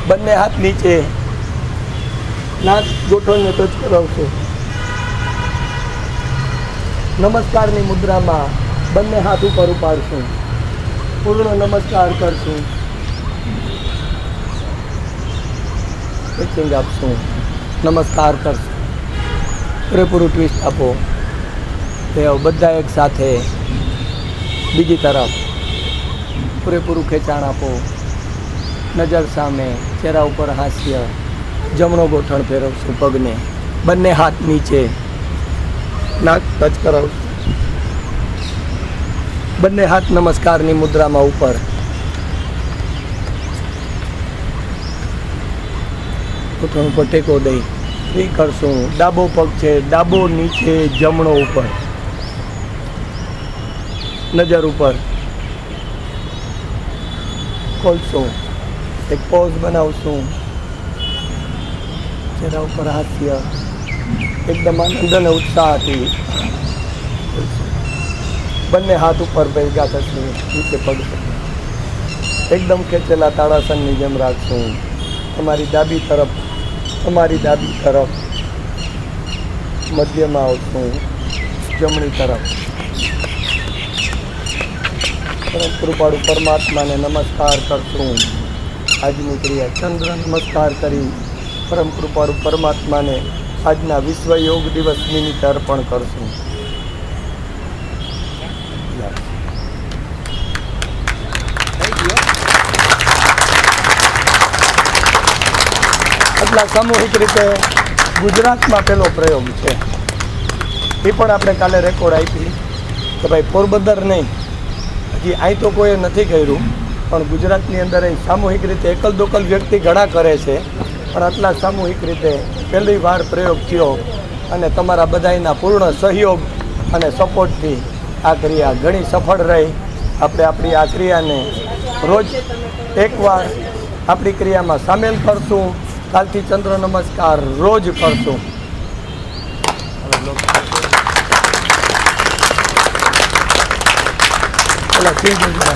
બંને હાથ નીચે. નાક ગોઠવણને ટચ કરાવશું. નમસ્કારની મુદ્રામાં બંને હાથ ઉપર ઉપાડશું. પૂર્ણ નમસ્કાર કરશું. સ્ટ્રેચિંગ આપશું. નમસ્કાર કરશું. પૂરેપૂરું ટ્વિસ્ટ આપો. તે બધા એક સાથે. બીજી તરફ પૂરેપૂરું ખેંચાણ આપો. નજર સામે. ચહેરા ઉપર હાસ્ય. જમણો ગોઠણ ફેરવશું પગને. બંને હાથ નીચે. નાક ટચ કરાવશું. બંને હાથ નમસ્કારની મુદ્રામાં ઉપર. ગોઠણ ઉપર ટેકો દઈ ફ્રી કરશું. ડાબો પગ છે, ડાબો નીચે, જમણો ઉપર. નજર ઉપર ખોલશું. એક પોઝ બનાવશું. ચહેરા ઉપર હાસ્ય. એકદમ આનંદ અને ઉત્સાહથી બંને હાથ ઉપર ભેગા થશે. નીચે પગ એકદમ ખેંચેલા તાળાસનની જેમ રાખશું. તમારી ડાબી તરફ. તમારી ડાબી તરફ. મધ્યમાં આવશું. જમણી તરફ. પરમ કૃપાળુ પરમાત્માને નમસ્કાર કરશું. આજની ક્રિયા ચંદ્ર નમસ્કાર કરી પરમ કૃપાળુ પરમાત્માને આજના વિશ્વ યોગ દિવસ નિમિત્તે અર્પણ કરશું. એટલા સામૂહિક રીતે ગુજરાતમાં પેલો પ્રયોગ છે. એ પણ આપણે કાલે રેકોર્ડ આપી કે ભાઈ પોરબંદર નહીં, હજી અહીં તો કોઈએ નથી કર્યું, પણ ગુજરાતની અંદર અહીં સામૂહિક રીતે એકલ દોકલ વ્યક્તિ ઘણા કરે છે, પણ આટલા સામૂહિક રીતે પહેલી વાર પ્રયોગ થયો અને તમારા બધાના પૂર્ણ સહયોગ અને સપોર્ટથી આ ક્રિયા ઘણી સફળ રહી. આપણે આપણી આ ક્રિયાને રોજ એકવાર આપણી ક્રિયામાં સામેલ કરશું. કાલથી ચંદ્ર નમસ્કાર રોજ કરશું.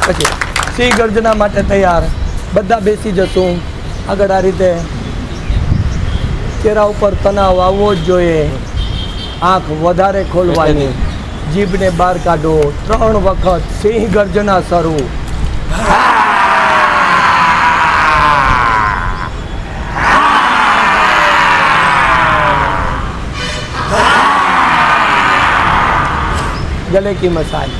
પછી સિંહ ગર્જના માટે તૈયાર. બધા બેસી જશું. આગળ આ રીતે ચહેરા ઉપર તણાવ આવવો જ જોઈએ. આંખ વધારે ખોલવાની. જીભને બહાર કાઢો. 3 વખત સિંહ ગર્જના શરૂ. ગલે કી મસાજ.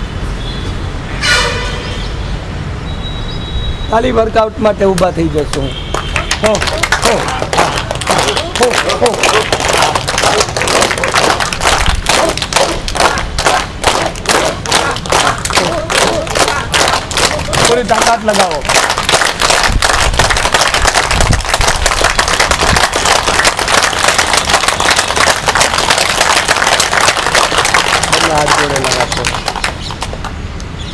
ખાલી વર્કઆઉટ માટે ઊભા થઈ જશું. હો હો હો હો. પૂરી તાકાત લગાવો. હાથ જોડેલા રાખો.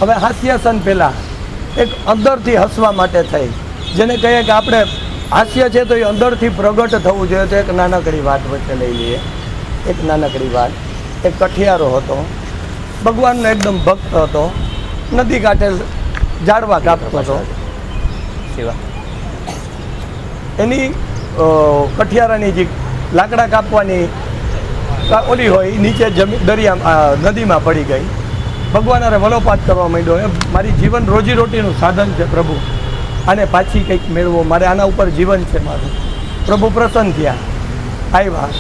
હવે હાસ્યાસન પહેલા એક અંદરથી હસવા માટે થઈ, જેને કહીએ કે આપણે હાસ્ય છે તો એ અંદરથી પ્રગટ થવું જોઈએ. તો એક નાનકડી વાત વચ્ચે લઈ લઈએ. એક નાનકડી વાત. એક કઠિયારો હતો, ભગવાનનો એકદમ ભક્ત હતો, નદી કાંઠે ઝાડવા કાપતો હતો. એની કઠિયારાની જે લાકડા કાપવાની ઓલી હોય એ નીચે નદીમાં પડી ગઈ. ભગવાન અરે વલોપાત કરવા માંડ્યો, એ મારી જીવન રોજીરોટીનું સાધન છે પ્રભુ, આને પાછી કંઈક મેળવો, મારે આના ઉપર જીવન છે મારું. પ્રભુ પ્રસન્ન થયા, આવ્યા,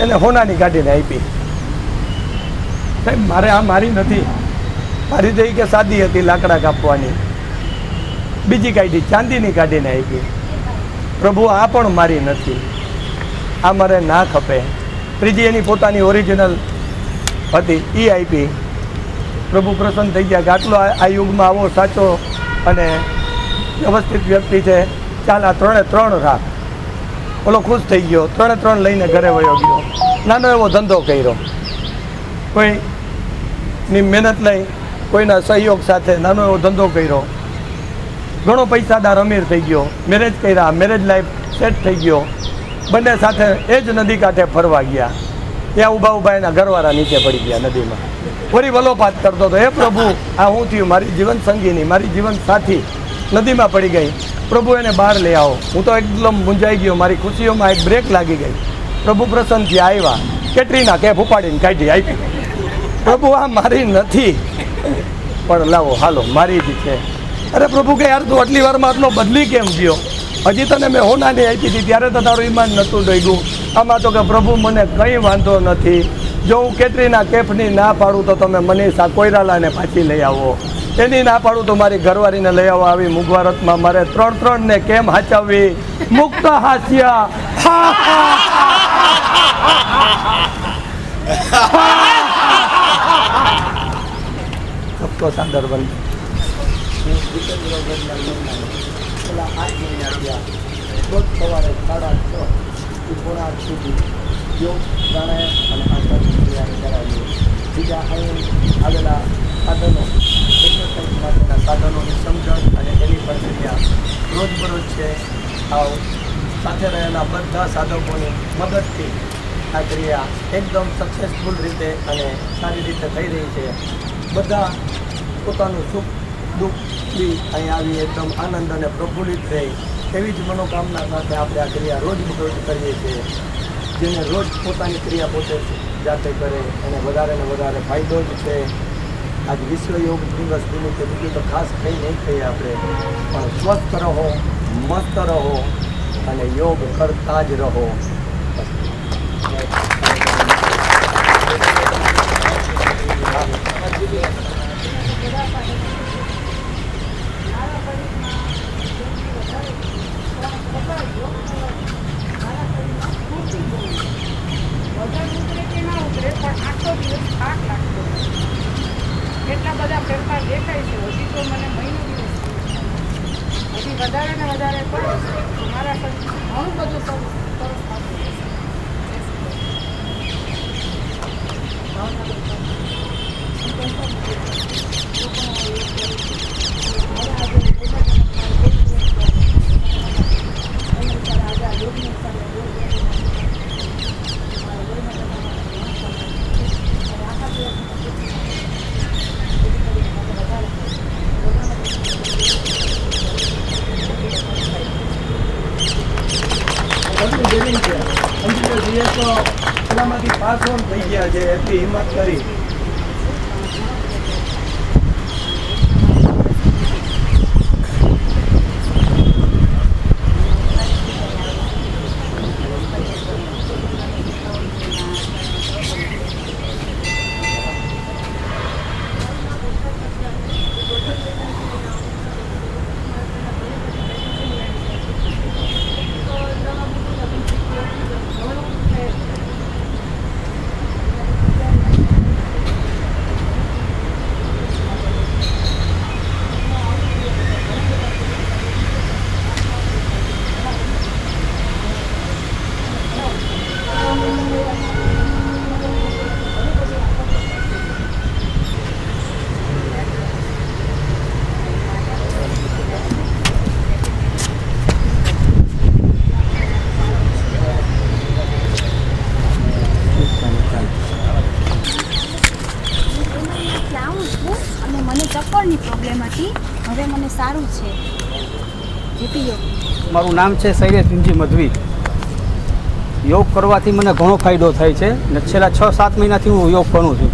એને હોનાની કાઢીને આપી. સાહેબ મારે આ મારી નથી, મારી થઈ કે સાદી હતી લાકડા કાપવાની. બીજી કાઢી ચાંદીની કાઢીને આપી. પ્રભુ આ પણ મારી નથી, આ મારે ના ખપે. ત્રીજી એની પોતાની ઓરિજિનલ હતી એ આપી. પ્રભુ પ્રસન્ન થઈ ગયા કે આટલો આ યુગમાં આવો સાચો અને વ્યવસ્થિત વ્યક્તિ છે, ચાલ આ 3 રાખ. ઓલો ખુશ થઈ ગયો, 3 લઈને ઘરે વયો ગયો. નાનો એવો ધંધો કર્યો, કોઈની મહેનત લઈ, કોઈના સહયોગ સાથે નાનો એવો ધંધો કર્યો. ઘણો પૈસાદાર અમીર થઈ ગયો. મેરેજ કર્યા, મેરેજ લાઈફ સેટ થઈ ગયો. બંને સાથે એ જ નદી કાંઠે ફરવા ગયા. ત્યાં ઊભા એના ઘરવાળા નીચે પડી ગયા નદીમાં. ફરી વલોપાત કરતો હતો, હે પ્રભુ આ હું થયું, મારી જીવન સંગીની, મારી જીવન સાથી નદીમાં પડી ગઈ. પ્રભુ એને બહાર લઈ આવો. હું તો એકદમ મૂંઝાઈ ગયો, મારી ખુશીઓમાં એક બ્રેક લાગી ગઈ. પ્રભુ પ્રસન્ન થયા, આવ્યા, કેટરીના કેફ ઉપાડીને કાઢી આપી. પ્રભુ આ મારી નથી, પણ લાવો હાલો મારી જ છે. અરે પ્રભુ કે યાર તું આટલી વારમાં આટલો બદલી કેમ ગયો? હજી તને મેં હોનાની આપી હતી ત્યારે તો તારું ઈમાન નહોતું ડોગ્યું. આમાં તો કે પ્રભુ મને કંઈ વાંધો નથી, જો હું કેટરીના કેફની ના પાડું તો તમે મનીષા કોઈરાલાને પાછી લઈ આવો. એની ના પાડું તો મારી ઘરવાળીને લઈ આવો. આવી મુગવારતમાં મારે 3 ને કેમ હાચવવી? મુક્ત હાસ્ય. સબકો સાદર બંધ. રોજ સવારે 6:30 થી 7:30 સુધી યોગ પ્રાણાયામ અને આસન ક્રિયા કરાવીએ. બીજા અહીં આવેલા સાધનો, એક્સરસાઇઝ માટેના સાધનોની સમજણ અને એની પ્રક્રિયા રોજબરોજ છે. આ સાથે રહેલા બધા સાધકોની મદદથી આ ક્રિયા એકદમ સક્સેસફુલ રીતે અને સારી રીતે થઈ રહી છે. બધા પોતાનું સુખ દુઃખથી અહીં આવી એકદમ આનંદ અને પ્રફુલ્લિત રહે એવી જ મનોકામના સાથે આપણે આ ક્રિયા રોજ કરીએ છીએ. જેને રોજ પોતાની ક્રિયા પોતે જાતે કરે એને વધારે ને વધારે ફાયદો જ છે. આજ વિશ્વ યોગ દિવસ નિમિત્તે બીજું તો ખાસ કંઈ નહીં કહીએ આપણે, પણ સ્વસ્થ રહો, મસ્ત રહો અને યોગ કરતા જ રહો. એટલા બધા ફેરફાર દેખાય છે. હજી તો મને મહિનો દિવસ હજી વધારે ને વધારે પડે છે. મારા ઘણું બધું સરસ એનામાંથી પાસ ઓન થઈ ગયા છે, એટલી હિંમત કરી. જીતી ગયો. મારું નામ છે શૈલેષ વિંજી મધવી. યોગ કરવાથી મને ઘણો ફાયદો થાય છે અને છેલ્લા 6-7 મહિનાથી હું યોગ કરું છું.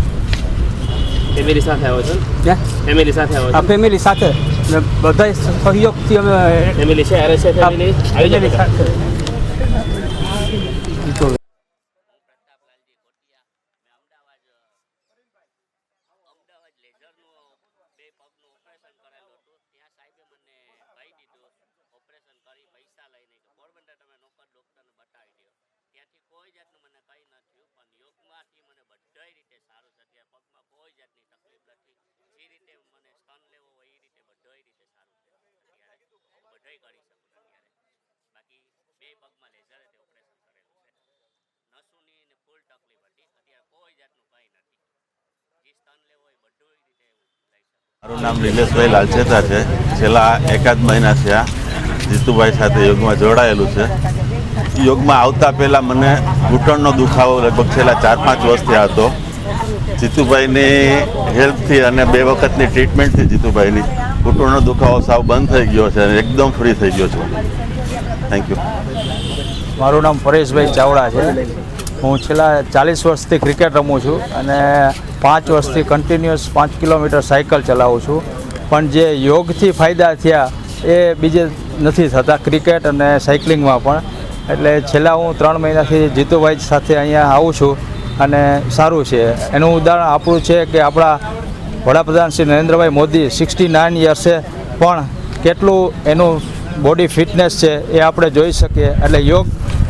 ફેમિલી સાથે આવો છો ને ફેમિલી સાથે આવો આ ફેમિલી સાથે ને બધા સહયોગથી અમે ફેમિલી છે અરે છે ફેમિલી આવી ફેમિલી જાય સાથે મારું નામ નિલેશભાઈ લાલચેતા છે. છેલ્લા એકાદ મહિના થયા જીતુભાઈ સાથે યોગમાં જોડાયેલું છે. યોગમાં આવતા પહેલાં મને ઘૂંટણનો દુખાવો લગભગ છેલ્લા 4-5 વર્ષથી હતો. જીતુભાઈની હેલ્પથી અને 2 વખતની ટ્રીટમેન્ટથી જીતુભાઈની ઘૂંટણનો દુખાવો સાવ બંધ થઈ ગયો છે અને એકદમ ફ્રી થઈ ગયો છું. Thank you. મારું નામ પરેશભાઈ ચાવડા છે. હું છેલ્લા 40 વર્ષથી ક્રિકેટ રમું છું અને 5 વર્ષથી કન્ટિન્યુઅસ 5 કિલોમીટર સાયકલ ચલાવું છું. પણ જે યોગથી ફાયદા થયા એ બીજે નથી થતા ક્રિકેટ અને સાયકલિંગમાં પણ. એટલે છેલ્લા હું 3 મહિનાથી જીતુભાઈ સાથે અહીંયા આવું છું અને સારું છે. એનું ઉદાહરણ આપણું છે કે આપણા વડાપ્રધાન શ્રી નરેન્દ્રભાઈ મોદી 69 યર્સે પણ કેટલું એનું બોડી ફિટનેસ છે એ આપણે જોઈ શકીએ. એટલે યોગ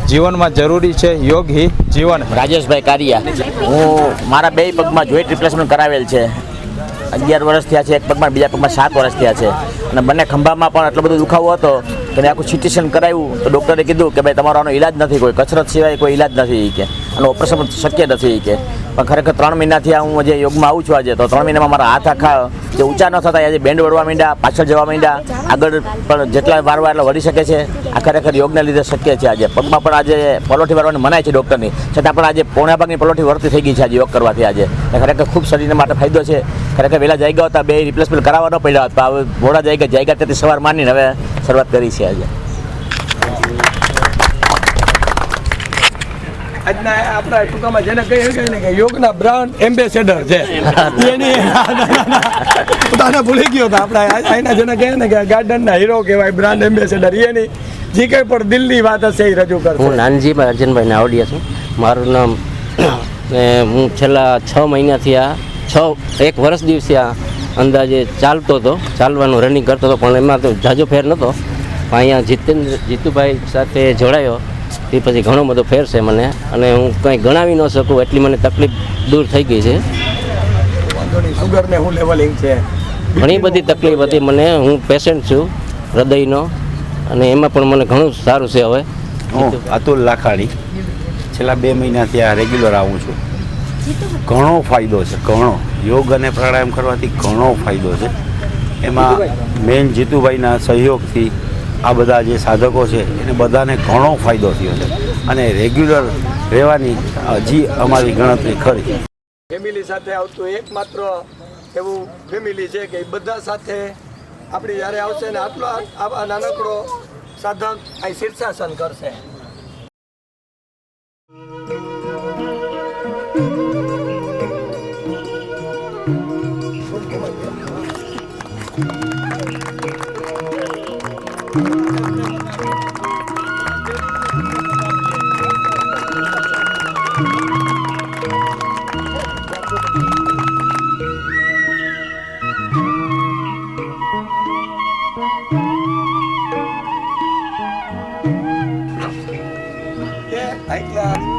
જીવનમાં જરૂરી છે. યોગ હી જીવન. રાજેશભાઈ કારિયા. હું મારા 2 પગમાં જોઈન્ટ રિપ્લેસમેન્ટ કરાવેલ છે. 11 વર્ષ થયા છે. એક પગમાં, બીજા પગમાં 7 વર્ષ થયા છે. અને બંને ખંભામાં પણ એટલો બધો દુખાવો હતો કે મેં આખું સિટીશન કરાવ્યું તો ડૉક્ટરે કીધું કે ભાઈ તમારો આનો ઈલાજ નથી, કોઈ કસરત સિવાય કોઈ ઈલાજ નથી કે આનું ઓપરેશન શક્ય નથી કે. પણ ખરેખર 3 મહિનાથી હું જે યોગમાં આવું છું આજે, તો 3 મહિનામાં મારા હાથ આખા જે ઊંચા ન થતા આજે બેન્ડ વળવા માંડ્યા, પાછળ જવા માંડ્યા, આગળ પણ જેટલા વારવા એટલા વળી શકે છે. આ ખરેખર યોગના લીધે શક્ય છે. આજે પગમાં પણ આજે પલોઠી વારવાની મનાય છે ડૉક્ટરની, છતાં પણ આજે પોણા ભાગની પલોઠી વર્તી થઈ ગઈ છે આજે યોગ કરવાથી. આજે ખરેખર ખૂબ શરીર માટે ફાયદો છે. ખરેખર વહેલા જાગ્યા હતા, 2 રિપ્લેસમેન્ટ કરાવવા ન પડ્યા હતા. હવે મોડા જાગ્યા ત્યાંથી સવાર માનીને હવે શરૂઆત કરી છે આજે. આજના આપણા ટૂંકામાં જેને કહીએ ને કે યોગના બ્રાન્ડ એમ્બેસેડર છે એની પોતાને ભૂલી ગયો હતો. આપણે અહીંના જેને કહે ને કે ગાર્ડનના હીરો કહેવાય, બ્રાન્ડ એમ્બેસેડર, એની જે કંઈ પણ દિલની વાત હશે એ રજૂ કરશે. હું નાનજીભાઈ અર્જનભાઈ નાવડિયા છું. મારું નામ હું છેલ્લા 6 મહિનાથી એક વર્ષ દિવસે અંદાજે ચાલતો હતો, ચાલવાનું રનિંગ કરતો હતો, પણ એમાં તો ઝાઝો ફેર નહોતો. અહીંયા જીતુભાઈ સાથે જોડાયો તે પછી ઘણો બધો ફેર છે મને, અને હું કંઈ ગણાવી ન શકું એટલી મને તકલીફ દૂર થઈ ગઈ છે. સુગરને હું લેવલિંગ છે, ઘણી બધી તકલીફ હતી મને. હું પેશન્ટ છું હૃદયનો, અને એમાં પણ મને ઘણું સારું છે હવે. હું અતુલ લાખાણી. છેલ્લા 2 મહિનાથી આ રેગ્યુલર આવું છું. ઘણો ફાયદો છે, ઘણો. યોગ અને પ્રાણાયામ કરવાથી ઘણો ફાયદો છે. એમાં મેઇન જીતુભાઈના સહયોગથી આ બધા જે સાધકો છે એને બધાને ઘણો ફાયદો થયો છે અને રેગ્યુલર રહેવાની હજી અમારી ગણતરી ખરી. ફેમિલી સાથે આવતું એકમાત્ર એવું ફેમિલી છે કે બધા સાથે આપણી જ્યારે આવશે ને આટલો આ નાનકડો સાધક અહીં શીર્ષાસન કરશે.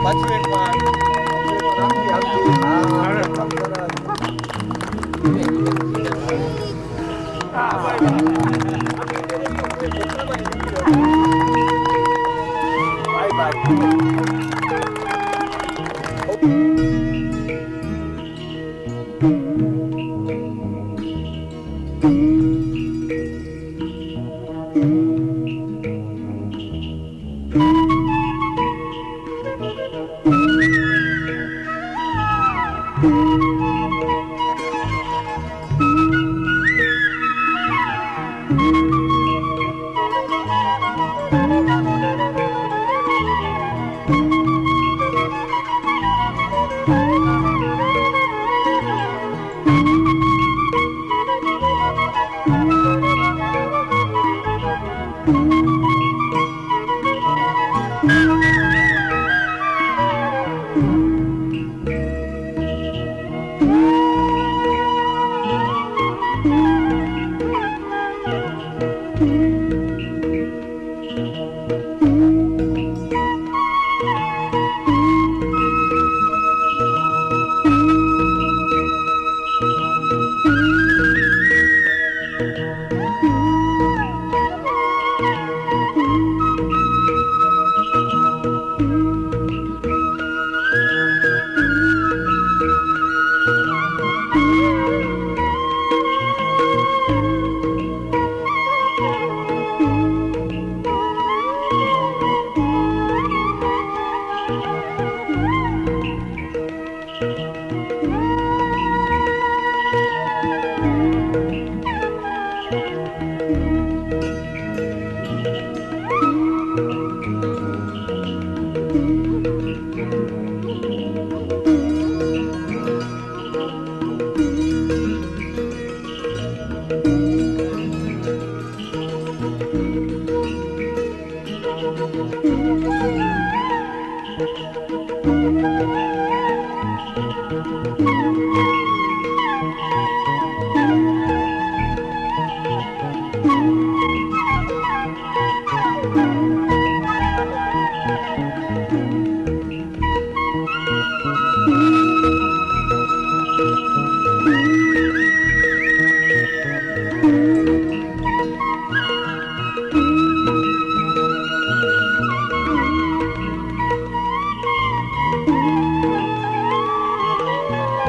પાછું એક વાર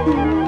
Thank you.